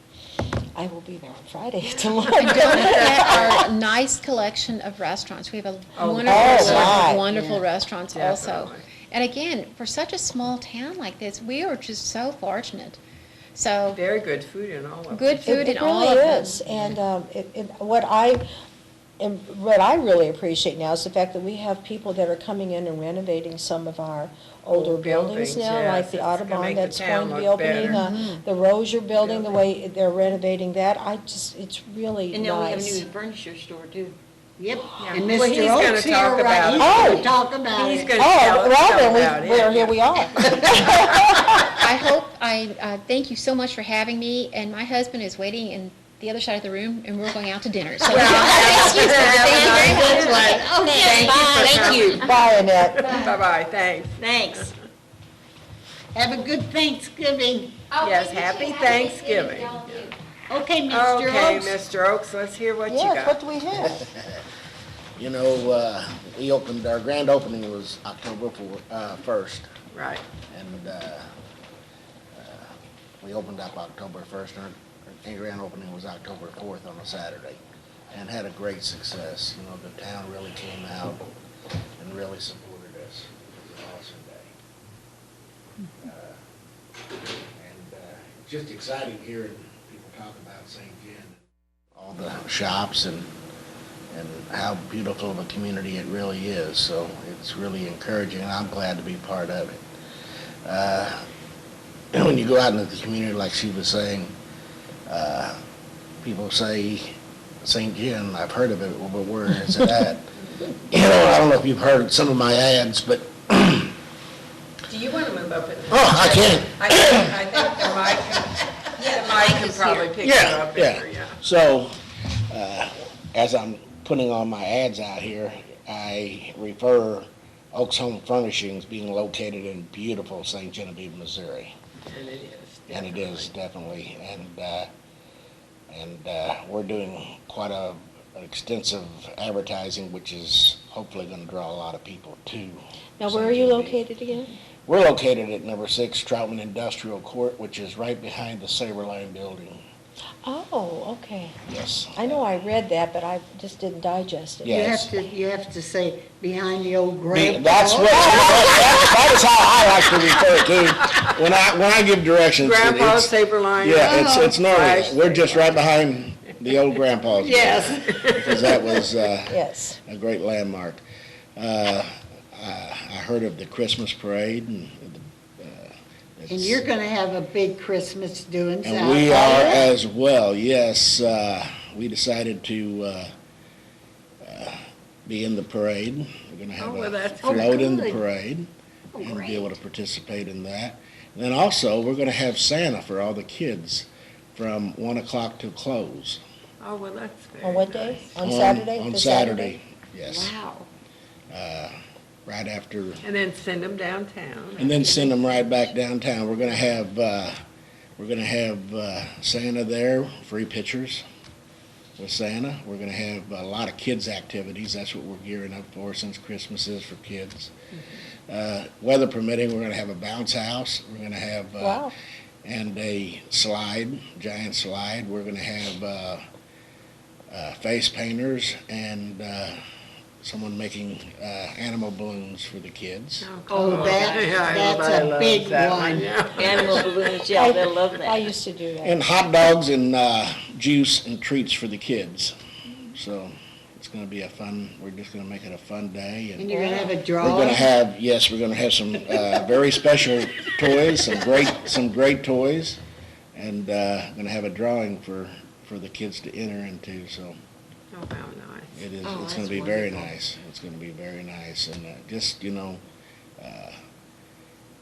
I will be there on Friday to look. And don't forget our nice collection of restaurants. We have a Oh, wonderful, right. wonderful Yeah. restaurants also. Definitely. And again, for such a small town like this, we are just so fortunate. So, Very good food in all of them. good food in It all really of them. is, and what I really appreciate now is the fact that we have people that are coming in and renovating some of our older Old buildings buildings, now, yes, like the it's gonna Audubon make the that's town going to be look opening, better. the Rozier building, the way they're renovating that, it's really And now we have a nice. new furniture store too. Yep, Yeah. and Well, he's Mr. gonna Oak's talk here, right? about He's it. gonna Oh. talk about He's it. gonna Oh, tell well, about it. here we are. I hope, thank you so much for having me, and my husband is waiting in the other side of the room, and we're going out to dinner. So, excuse me, thank you very much. Okay, bye. Thank you. Bye, Annette. Bye-bye, thanks. Thanks. Have a good Thanksgiving. Yes, happy Thanksgiving. Okay, Mr. Okay, Oakes. Mr. Oakes, let's hear what you Yes, what got. do we have? You know, we opened, our grand opening was October 1st, Right. and we opened up October 1st, and our grand opening was October 4th on a Saturday, and had a great success. You know, the town really came out and really supported us. It was an awesome day. It's just exciting hearing people talk about St. John, all the shops and how beautiful of a community it really is. So it's really encouraging, and I'm glad to be part of it. And when you go out into the community, like she was saying, people say St. John, I've heard of it, well, but where is it at? You know, I don't know if you've heard some of my ads, but Do you want to move up in there? I can. I think the mic can probably pick you Yeah, up better, yeah. So, as I'm putting on my ads out here, I refer Oaks Home Furnishings being located in beautiful St. Genevieve, Missouri. And it is. And it is definitely, and we're doing quite an extensive advertising, which is hopefully gonna draw a lot of people to. Now, St. where are you Genevieve. located again? We're located at number 6 Troutman Industrial Court, which is right behind the Saberline building. Oh, okay. Yes. I know I read that, but I just didn't digest it. Yeah. Yes. You have to say behind the old grandpa. That's what, that is how I like to refer to, when I give directions. Grandpa it's- Saberline. Yeah, it's normal. Flash. We're just right behind the old grandpa's. Yes. Because that was Yes. a great landmark. I heard of the Christmas parade and And you're gonna have a big Christmas doings out and we are there. as well, yes. We decided to be in the parade. We're gonna have Oh, well, a that's float in the good. parade and be able to participate in that. And then also, we're gonna have Santa for all the kids from 1 o'clock till close. Oh, well, that's very On what day? nice. On Saturday? On This Saturday, yes. Wow. Right after, And then send them downtown. and then send them right back downtown. We're gonna have Santa there, free pictures with Santa. We're gonna have a lot of kids' activities. That's what we're gearing up for since Christmas is for kids. Weather permitting, we're gonna have a bounce house. We're gonna have, Wow. and a slide, giant slide. We're gonna have, face painters and, someone making, animal balloons for the kids. Oh, cool. that- Yeah, that's everybody a loves big that one. yeah. Animal balloons, yeah, they'll love I that. used to do that. And hot dogs and juice and treats for the kids. So it's going to be we're just going to make it a fun day. And And you're gonna have a we're drawing. going to have, yes, we're going to have some very special toys, some great toys. And going to have a drawing for the kids to enter into. So Oh, how nice. it's Oh, going that's to be very wonderful. nice. It's going to be very nice. And just,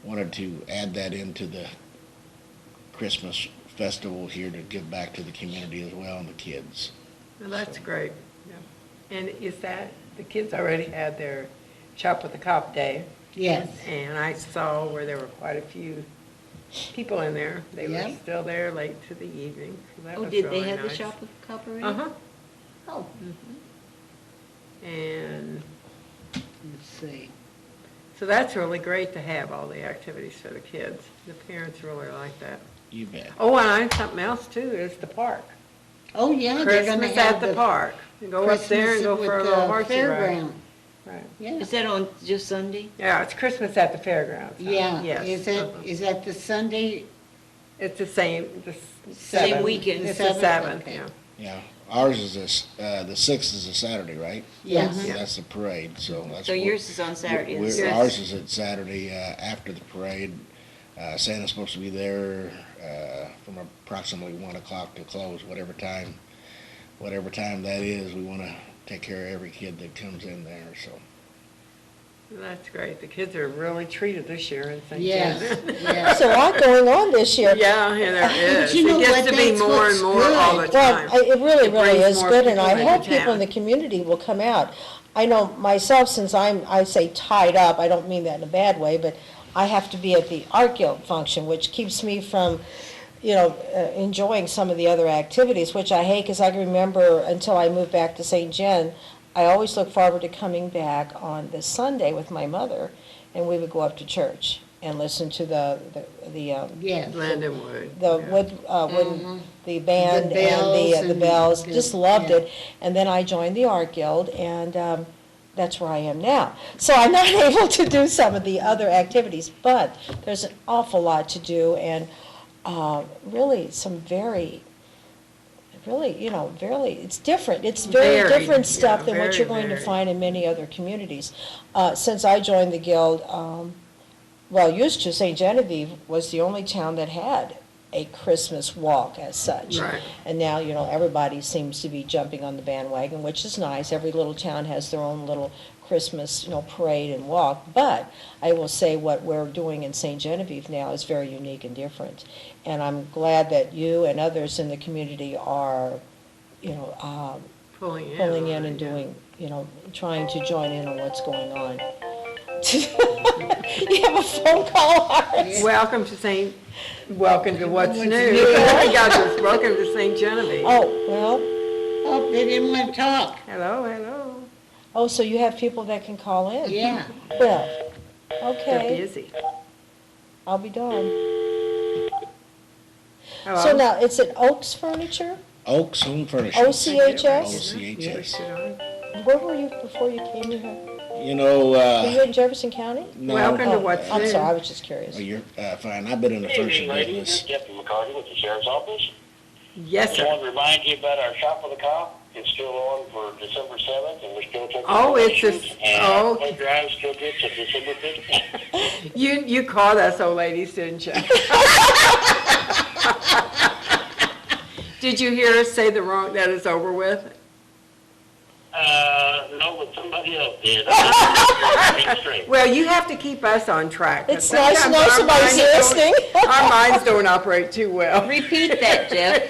wanted to add that into the Christmas festival here to give back to the community as well and the kids. Well, that's great. Yeah. And is that, the kids already had their Shop with the Cop Day, Yes. and I saw where there were quite a few people in there. They were Yep. still there late to the evening, so that Oh, was did they really have the nice. shop with cop already? Uh-huh. Oh, And let's see. so that's really great to have all the activities for the kids. The parents really like that. You bet. Oh, and something else too, is the park. Oh, yeah, they're gonna Christmas at have the park. You go up there and go Christmas for a with little the horsey ride. fairground. Right. Yeah. Is that on just Sunday? Yeah, it's Christmas at the fairgrounds. huh? Yeah, Yes. is that the Sunday? It's the same, the Same 7th. weekend. It's the The 7th, 7th, okay. yeah. Yeah, ours is the 6th is a Saturday, right? Yes. So that's the parade, so that's. So what- yours is on Saturday. we're- Yes. Ours is at Saturday, after the parade. Santa's supposed to be there, from approximately 1 o'clock to close, whatever time that is. We wanna take care of every kid that comes in there, so. That's great. The kids are really treated this year in St. Yes, James. yes. There's a lot going on this year. Yeah, and there is. you know It gets what? to be That's more and what's more all the good. time. Well, it really, It really brings is more good, and I people hope into people in town. the community will come out. I know myself, since I say tied up, I don't mean that in a bad way, but I have to be at the Art Guild function, which keeps me from, enjoying some of the other activities, which I hate, because I can remember until I moved back to St. John, I always look forward to coming back on the Sunday with my mother, and we would go up to church and listen to the Yes. Landon Wood. the yeah. wood, the band The bells and the and bells, the- just loved yeah. it. And then I joined the Art Guild, and that's where I am now. So I'm not able to do some of the other activities, but there's an awful lot to do, and really some very, it's different. It's very Very, different stuff yeah, than what very you're going to varied. find in many other communities. Since I joined the Guild, used to, St. Genevieve was the only town that had a Christmas walk as such. Right. And now, everybody seems to be jumping on the bandwagon, which is nice. Every little town has their own little Christmas, parade and walk. But I will say what we're doing in St. Genevieve now is very unique and different. And I'm glad that you and others in the community are, Pulling in. pulling in on and it, yeah. doing, trying to join in on what's going on. You have a phone call, Horace? Welcome to What's New. New. I got this, welcome to St. Genevieve. Oh, well, Oh, they didn't want to talk. Hello, hello. Oh, so you have people that can call in? Yeah. Well, They're okay, busy. I'll be darned. So Hello? now, it's at Oaks Furniture? Oaks Home Furnishings. OCHS? OCHS. Where were you before you came here? You know, Were you in Jefferson County? no. Welcome to Oh, What's I'm New. sorry, I was just curious. Oh, you're fine. I've been in the furniture Evening, ladies. business. This is Deputy McCarty with the Sheriff's Office. Yes, Just sir. want to remind you about our Shop for the Cop. It's still on for December 7th, and we're still taking Oh, it's donations. just- And oh. our play drive still gets to December 15th. You called us old ladies, didn't you? Did you hear us say that it's over with? No, but somebody else did. I'm not straight. Well, you have to keep us on track. 'cause It's nice to sometimes know our somebody's minds don't- listening. Our minds don't operate too well. Repeat that, Jeff.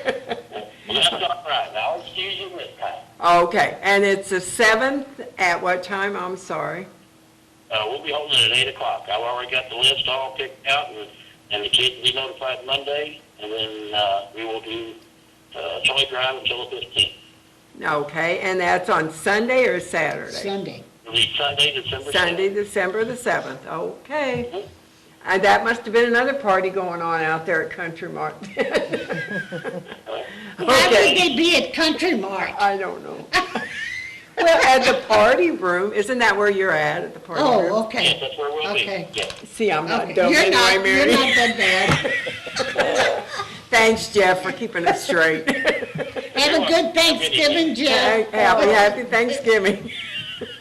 Well, that's all right. I'll excuse you this time. Okay, and it's the 7th, at what time? I'm sorry. We'll be holding it at 8 o'clock. I've already got the list all picked out, and the kids will be notified Monday, and then we will do toy drive until the 15th. Okay, and that's on Sunday or Saturday? Sunday. It'll be Sunday, December 7th. Sunday, December the 7th, okay. And that must have been another party going on out there at Country Mart. Why would Okay, they be at Country Mart? I don't know. Well, at the party room, isn't that where you're at the party room? Oh, Yes, okay. that's where we'll be. Okay. Yes. See, I'm not Okay. dumb You're anyway, not, you're Mary. not that bad. Thanks, Jeff, for keeping us straight. Have a good Thanksgiving, Jeff. Happy Thanksgiving.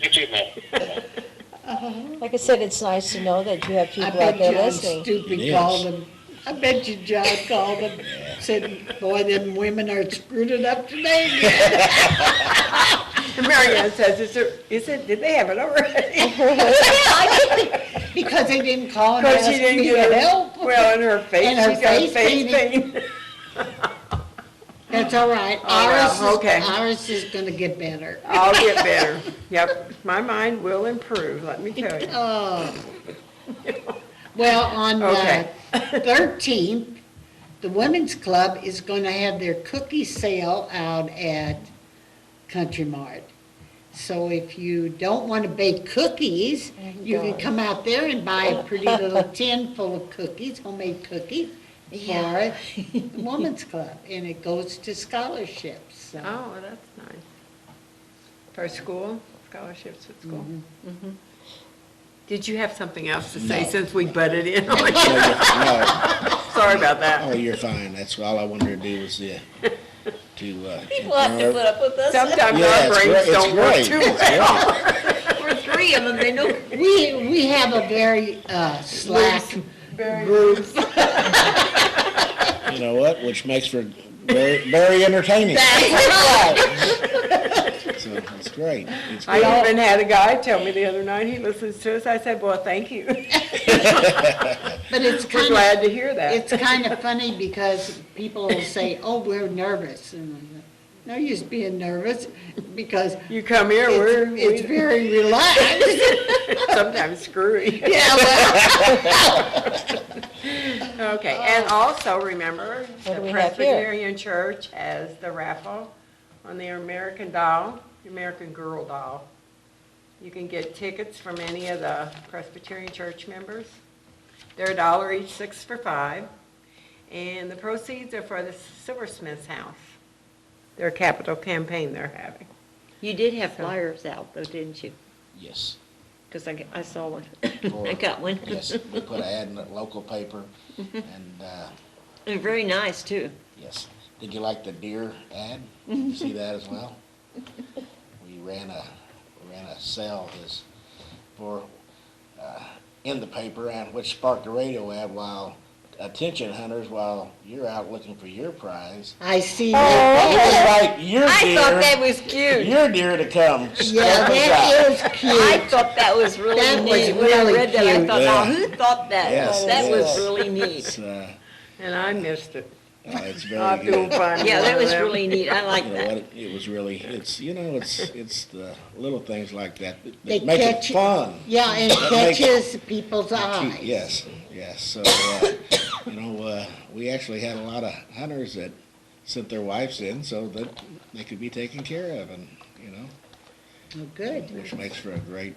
You too, man. Like I said, it's nice to know that you have I people out bet there John listening. Stupid It is. called him. I bet you John called him, said, boy, them women are screwed it up today again. And Mary Ann says, did they have it already? Because they didn't call and Because ask she didn't me get to her, help. well, in her face, And her she got a face face painting. paint. That's all right. Oh, well, okay. Ours is gonna get better. I'll get better. Yep, my mind will improve, let me tell you. Oh. Well, on Okay. the 13th, the Women's Club is gonna have their cookie sale out at Country Mart. So if you don't want to bake cookies, you can come out there and buy a pretty little tin full of cookies, homemade cookies, for the Women's Club, and it goes to scholarships, so. Oh, well, that's nice. For school, scholarships at school. Did you have something else to say No. since we butted in? No, Sorry about that. oh, you're fine. That's all I wanted to do was to. People have to put up with us. Sometimes Yeah, our it's brains great. It's don't work great. too It's well. We're three of them, they know. We have a very slack group. You know what? Which makes for very entertaining. So it's great. It's I great. even had a guy tell me the other night, he listens to us, I said, well, thank you. But it's We're kind glad of, to hear that. it's kind of funny because people will say, oh, we're nervous. And I'm like, no use being nervous because You come here, it's we're very relaxed. sometimes screwy. Yeah, well, Okay, and also remember, What do the we have here? Presbyterian Church has the raffle on the American Doll, the American Girl doll. You can get tickets from any of the Presbyterian Church members. They're $1 each, 6 for $5. And the proceeds are for the Silversmith's House, their capital campaign they're having. You did have flyers out though, didn't you? Yes. Because I saw one. For- I got one. Yes, we put an ad in the local paper, and, They're very nice too. yes. Did you like the deer ad? You see that as well? We ran a sale in the paper, and which sparked a radio ad while attention hunters, while you're out looking for your prize. I see We that. invite your I thought that deer, was cute. your deer to come. Yeah, check us out. that is I cute. thought that was really That was neat. When I really read that, I cute. thought, now Yeah. who thought that? Yes, That was yes. really neat. It's, And I missed it. it's I very feel good. fun. Yeah, that was Them. really neat. I like You know that. what, it was really, it's the little things like that They that make it catch- fun. Yeah, and That makes- catches people's eyes. Yes, so, we actually had a lot of hunters that sent their wives in so that they could be taken care of, and, Oh, good. Which makes for a great,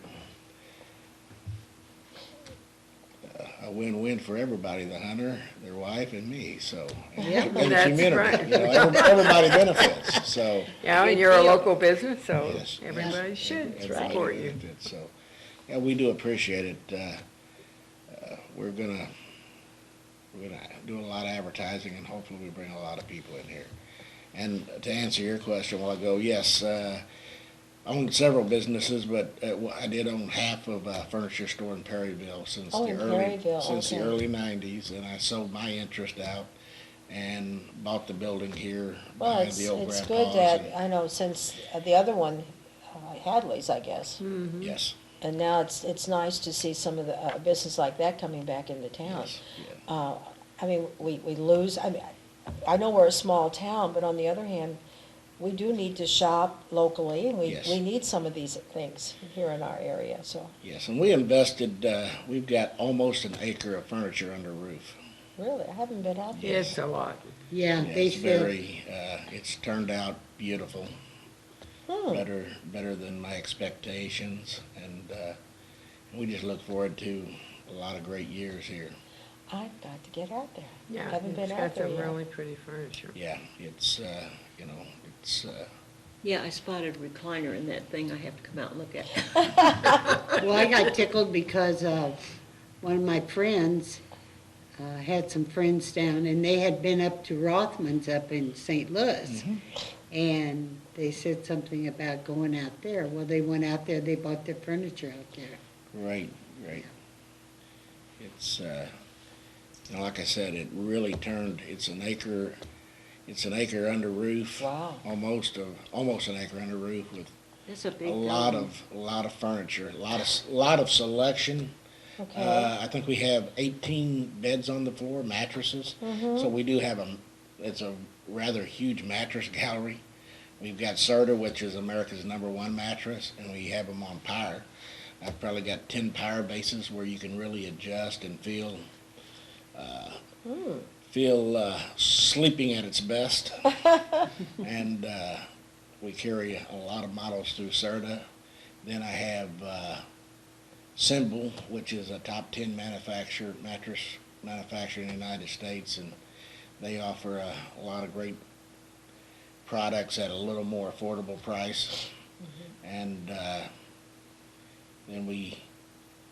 a win-win for everybody, the hunter, their wife, and me, so. And Yeah. the That's community, right. you know, everybody benefits, so. Yeah, and you're a local business, so Yes. everybody should Everybody support you. benefits, so, yeah, we do appreciate it. We're gonna do a lot of advertising, and hopefully we bring a lot of people in here. And to answer your question a while ago, yes, I owned several businesses, but I did own half of a furniture store in Perryville since Oh, the in early, Perryville, since the okay. early nineties, and I sold my interest out and bought the building here Well, behind it's, the old it's grandpa's. good that, and- I know, since the other one, Hadley's, I guess, Yes, and now it's nice to see some of the business like that coming back into town. yes, yeah. I mean, we lose, I know we're a small town, but on the other hand, we do need to shop locally, and Yes. we need some of these things here in our area, so, Yes, and we invested, we've got almost an acre of furniture under roof. really, I haven't been out there. It's a lot. Yeah, Yeah, they it's said, very, it's turned out beautiful, Hmm. better than my expectations, and we just look forward to a lot of great years here. I've got to get out there. Yeah, Haven't been it's out got there some yet. really pretty furniture. Yeah, it's, you know, it's, Yeah, I spotted a recliner in that thing I have to come out and look at. well, I got tickled because one of my friends had some friends down, and they had been up to Rothman's up in St. Louis. And they said something about going out there. Well, they went out there, they bought their furniture out there. great. It's, you know, like I said, it really turned, it's an acre under roof. Wow. Almost an acre under roof with That's a big a building. lot of furniture, a lot of selection. Okay, I think we have 18 beds on the floor, mattresses. So we do have it's a rather huge mattress gallery. We've got Serta, which is America's #1 mattress, and we have them on Pyre. I've probably got 10 Pyre bases where you can really adjust and feel sleeping at its best. And we carry a lot of models through Serta. Then I have Symbol, which is a top 10 mattress manufacturer in the United States, and they offer a lot of great products at a little more affordable price. And then we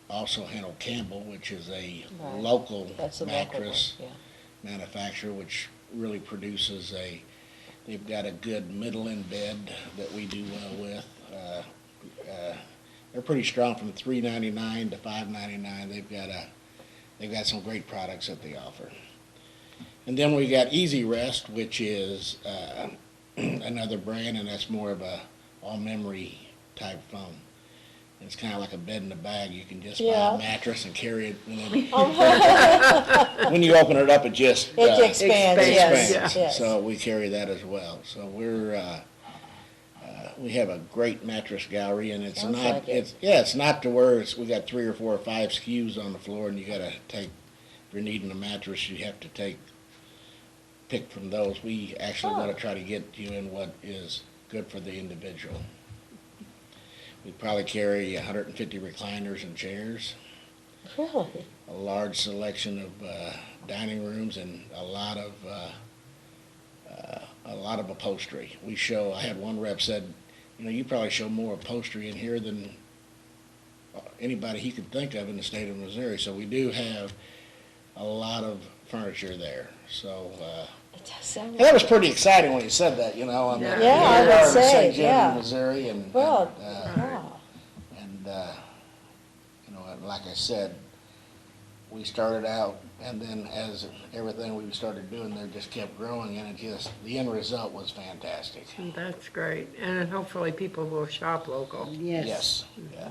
also handle Campbell, which is a Right. local that's a local one, mattress yeah. manufacturer, which really produces they've got a good middle-end bed that we do well with. They're pretty strong from $3.99 to $5.99. They've got some great products that they offer. And then we got Easy Rest, which is another brand, and that's more of a all-memory type foam. It's kind of like a bed in a bag. You can just buy Yeah. a mattress and carry it. And then when you open it up, it just It expands, yes, expands. yes. So we carry that as well. So we have a great mattress gallery, and it's Sounds not like it. it's not to where we got 3 or 4 or 5 SKUs on the floor, and you got to take, if you're needing a mattress, you have to pick from those. We actually want to try to get you in what is good for the individual. We probably carry 150 recliners and chairs, Really? a large selection of dining rooms, and a lot of upholstery. I had one rep said, you know, you probably show more upholstery in here than anybody he could think of in the state of Missouri. So we do have a lot of furniture there. So It does sound and that like, was pretty exciting when he said that, you know. I mean, Yeah. here Yeah, I we would are in say, St. Genevieve, yeah. Missouri, and well, you know, like I said, we started out, and then as everything we started doing there just kept growing, and the end result was fantastic. That's great. And hopefully people will shop local Yes, yeah.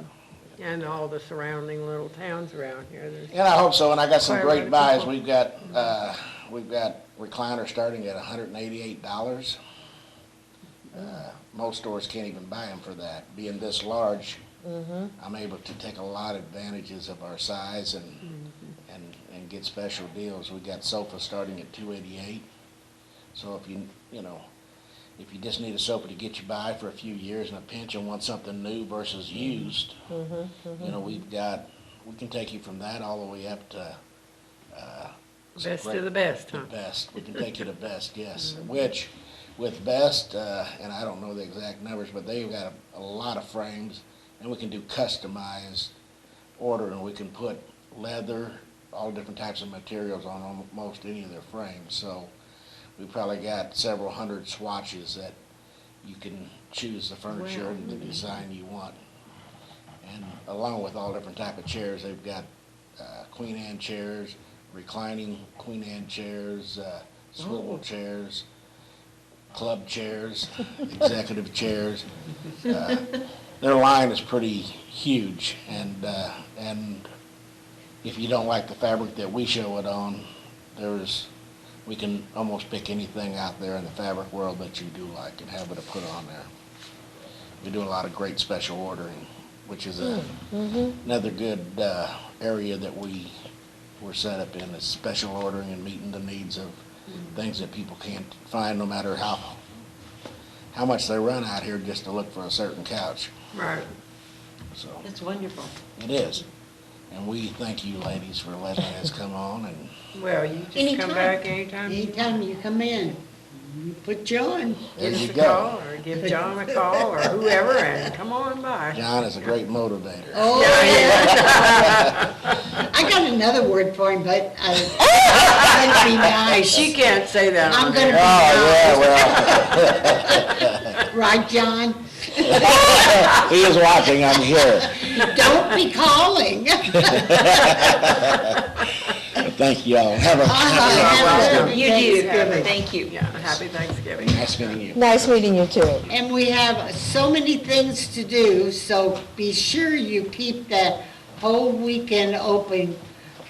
and all the surrounding little towns around here. There's And I hope so, and I got some Quite a lot great of buys. people. We've got recliners starting at $188. Most stores can't even buy them for that. Being this large, I'm able to take a lot of advantages of our size and get special deals. We got sofas starting at $288. So if you know, if you just need a sofa to get you by for a few years in a pinch and want something new versus used, you know, we can take you from that all the way up to, some Best great- of the best, the huh? best. We can take you to best, yes. Which, with best, and I don't know the exact numbers, but they've got a lot of frames, and we can do customized order, and we can put leather, all different types of materials on almost any of their frames. So we probably got several hundred swatches that you can choose the furniture and the design you want. And along with all different type of chairs, they've got Queen Anne chairs, reclining Queen Anne chairs, swivel chairs, club chairs, executive chairs. Their line is pretty huge, and if you don't like the fabric that we show it on, we can almost pick anything out there in the fabric world that you do like and have it put on there. We do a lot of great special ordering, which is another good area that we're set up in, is special ordering and meeting the needs of things that people can't find, no matter how much they run out here just to look for a certain couch. Right. So That's wonderful. it is. And we thank you ladies for letting us come on, and Well, you just Anytime. come back anytime you want. Anytime you come in, you put John. there Give you us a go. call, or give John a call, or whoever, and come on by. John is a great motivator. Oh, yeah. I got another word for him, but I'm gonna be Hey, nice. she can't say that I'm on gonna there. Oh, yeah, Right, John? well, he is watching, I'm sure. Don't be calling. Thank you all. Have a Have a You good do. Thanksgiving. Thank you. Yeah, happy Thanksgiving. nice meeting you. Nice meeting you too. And we have so many things to do, so be sure you keep that whole weekend open.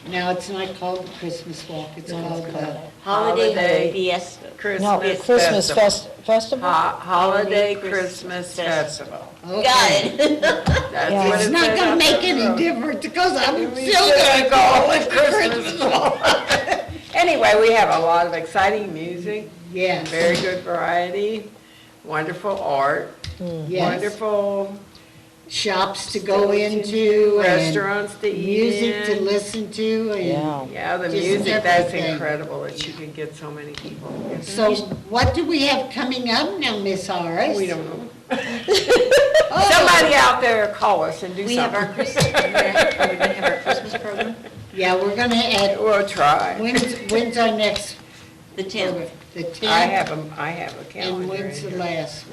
Now, it's not called the Christmas walk, it's called the, Holiday fiesta. No, Christmas Christmas festival. festival? Holiday Christmas Christmas Festival. okay. Got it. That's Yeah. what It's it not says gonna on make the any road. difference, because I'm We still gonna go go with with Christmas Christmas. Anyway, we have a lot of exciting music, Yes, very good variety, wonderful art, yes. wonderful Shops to go into and restaurants to eat music to in. listen to and. Yeah. Yeah, the Just music, that's everything. incredible that you can get so many people. So what do we have coming up now, Miss Horace? We don't know. Somebody out there call us and do We have our something. Christmas, are we gonna have our Christmas program? Yeah, we're gonna add, We'll try. when's our next, The 10th. the 10th? I have a And calendar when's in the here. last?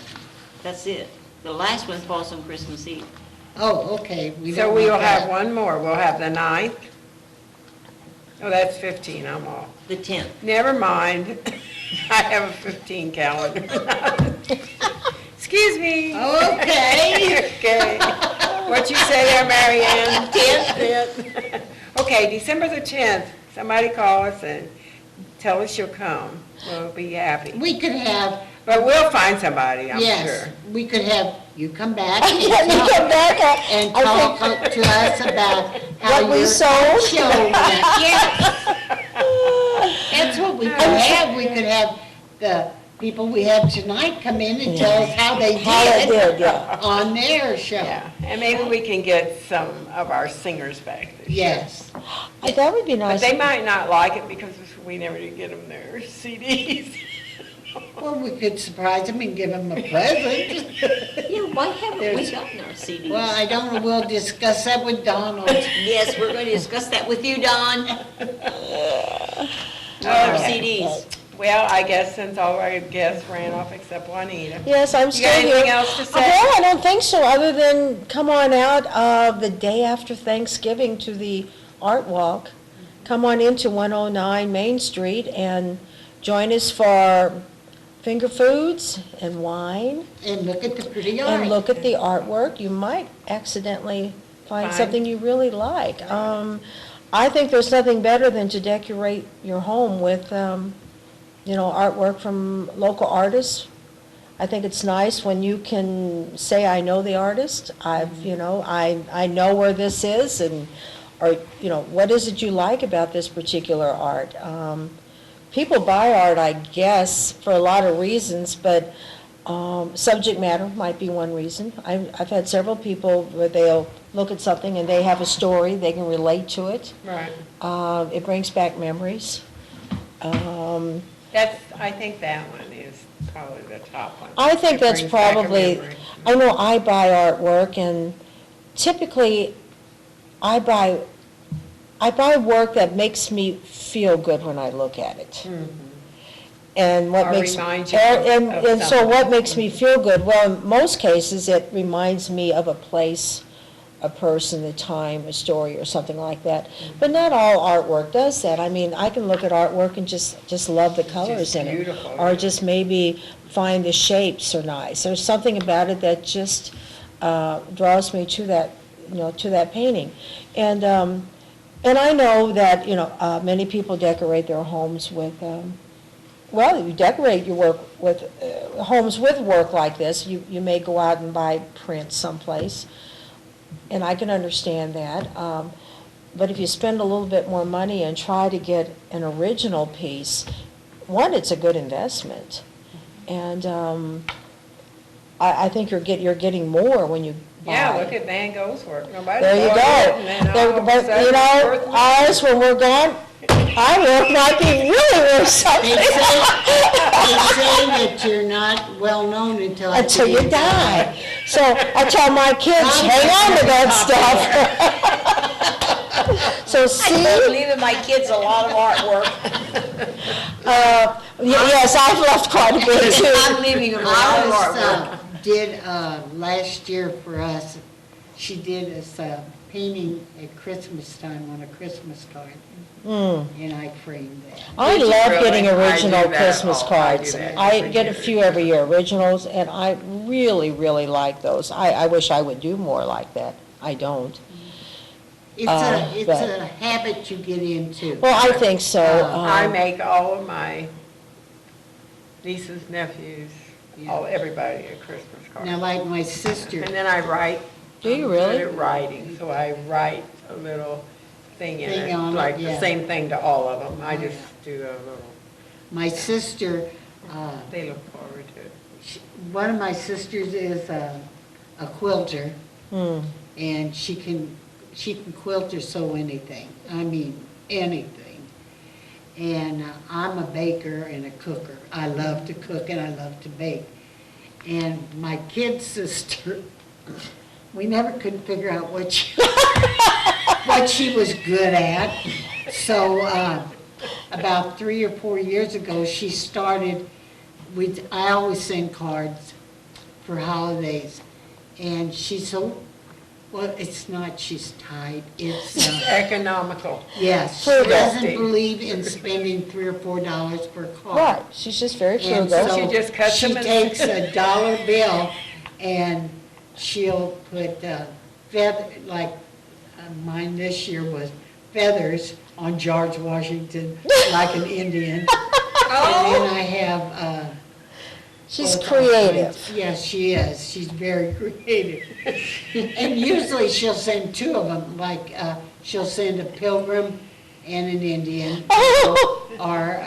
That's it. The last one falls on Christmas Eve. Oh, okay. We So don't we will want have that. one more. We'll have the 9th. Oh, that's 15, I'm off. The 10th. Never mind. I have a 15 calendar. Excuse me. Okay. Okay. What you say there, Mary Ann? 10th? Okay, December the 10th, somebody call us and tell us you'll come. We'll be happy. We could have, But we'll find somebody, I'm yes, sure. we could have you come back You and come back, and I talk think, to us about how What we your sold? show went. Yes. That's what we could have. We could have the people we have tonight come in and tell us how they how it did did, yeah. on their show. Yeah, and maybe we can get some of our singers back this year. Yes. That would be But nice. they might not like it because we never did get them their CDs. Well, we could surprise them and give them a present. Yeah, why haven't we There's- gotten our CDs? Well, I don't know, we'll discuss that with Donald. Yes, we're going to discuss that with you, Don. Our Okay. CDs. Well, I guess since all our guests ran off except Juanita. Yes, I'm You still got here. anything else to say? Well, I don't think so, other than come on out the day after Thanksgiving to the Art Walk. Come on into 109 Main Street and join us for finger foods and wine. And look at the pretty art. And look at the artwork. You might accidentally find Find- something you really like. I think there's nothing better than to decorate your home with, artwork from local artists. I think it's nice when you can say, I know the artist, I know where this is, or, what is it you like about this particular art? People buy art, I guess, for a lot of reasons, but Subject matter might be one reason. I've had several people where they'll look at something and they have a story, they can relate to it. Right. It brings back memories. I think that one is probably the top one. I think It that's brings back a probably, memory. I know I buy artwork, and typically, I buy work that makes me feel good when I look at it. And what Or makes. reminds you and- of And so something. what makes me feel good? Well, in most cases, it reminds me of a place, a person, a time, a story, or something like that. But not all artwork does that. I mean, I can look at artwork and just love the colors in it. beautiful, Or yeah. just maybe find the shapes are nice. There's something about it that just draws me to that, to that painting. And I know that, many people decorate their homes with, well, you decorate your work with, homes with work like this. You may go out and buy prints someplace, and I can understand that. But if you spend a little bit more money and try to get an original piece, one, it's a good investment. And I think you're getting more when you buy. Yeah, look at Van Gogh's work. Nobody There you bought go. it, and then There- all of a But, sudden it's worth money. ours, when we're gone, our work might be really worth something. They say that you're not well-known until after Until you die. So I tell my kids, hang on to that stuff. So I'm see, leaving my kids a lot of artwork. yes, I've left quite a bit too. I'm leaving them a lot of artwork. Ours did, last year for us, she did us painting at Christmas time on a Christmas card, and I framed that. I Did you love really? getting I do original that. Christmas Oh, I do cards. that I every get a year. few every year, originals, and I really, really like those. I wish I would do more like that. I don't. It's but- a habit you get into. Well, I think so. I make all of my nieces, nephews, everybody a Christmas card. Now, like my sister, And then I write. Do you I'm really? good at writing, so I write a little thing in Thing it, on it, like the yeah. same thing to all of them. I Oh, just do a little, my sister, they look forward to it. one of my sisters is a quilter, and she can quilt or sew anything. I mean, anything. And I'm a baker and a cooker. I love to cook and I love to bake. And my kid sister, we never could figure out what she was good at. So about 3 or 4 years ago, she started. I always send cards for holidays, and she's so. Well, it's not she's tight. It's Economical. yes. She Frugal. doesn't believe in spending $3 or $4 for a card. Right, she's just very And frugal. so She just cuts she them and- takes a dollar bill and she'll put feather, like mine this year was feathers on George Washington, like an Indian. And then I have. She's all creative. kinds. Yes, she is. She's very creative. And usually she'll send two of them, like she'll send a pilgrim and an Indian. Or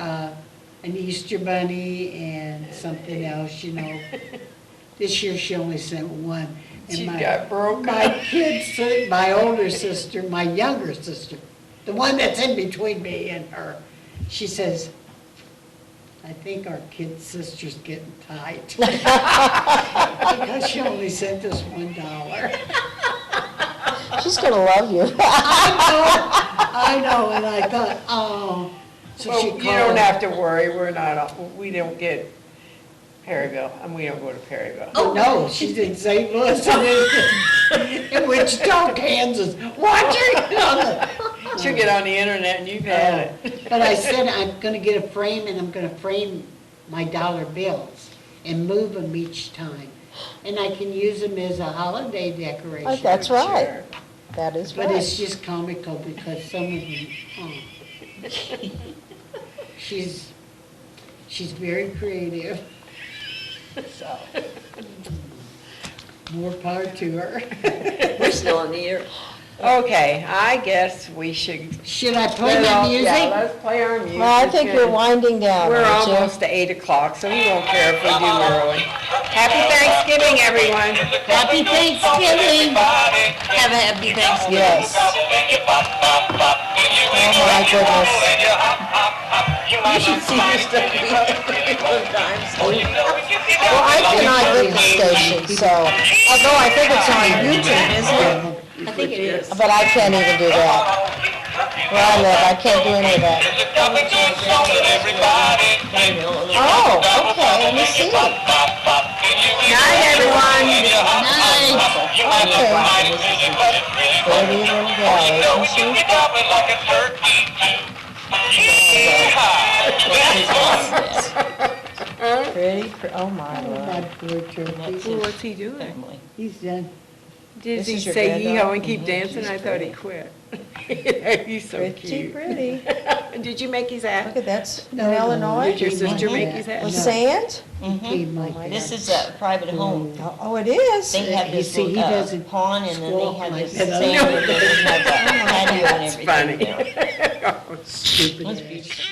an Easter bunny and something else, This year she only sent one. And She my- got broke My up. my older sister, my younger sister, the one that's in between me and her, she says, I think our kid sister's getting tight. Because she only sent us $1. She's gonna love you. I know, and I thought, oh. So Well, she you called. don't have to worry, we don't get Perryville, and we don't go to Perryville. Oh, no, she's in St. Louis, and in Wichita, Kansas, watching. She'll get on the internet and you've had it. But I said I'm gonna get a frame, and I'm gonna frame my dollar bills and move them each time. And I can use them as a holiday decoration. That's right. Sure. That is But right. it's just comical because some of them, she's very creative. So, more power to her. We're still in the air. Okay, I guess we should. Should I play let my off- Yeah, music? let's play our music. Well, I think we're and winding down, We're aren't you? almost to 8 o'clock, so we won't care if we do early. Happy Thanksgiving, everyone. Happy Thanksgiving. Have a happy Thanksgiving. Yes. Oh, my goodness. You should see your stuff sometimes. Well, I cannot get the station, so, although I think it's on YouTube, isn't it? I think it is. But I can't even do that. Where I live, I can't do any of that. Oh, okay, let me see. Night, everyone. Okay. Pretty little gal, isn't she? Oh my Oh, Lord. my poor turkey. What's he doing? He's done. Did This he is your say granddaughter? yee-haw and keep Mhm, dancing? she's I thought he pretty. quit. He's so Pretty, cute. pretty. Did you make his hat? Look at that, in No, no, Illinois? Did your sister Mhm. make his hat? With No. sand? He came like my that. This is a private home. Oh, it is? They have You this see, he doesn't pond and then they squawk have like this that. sand and then they have a patio and That's everything. funny. Stupid That's ass. beautiful.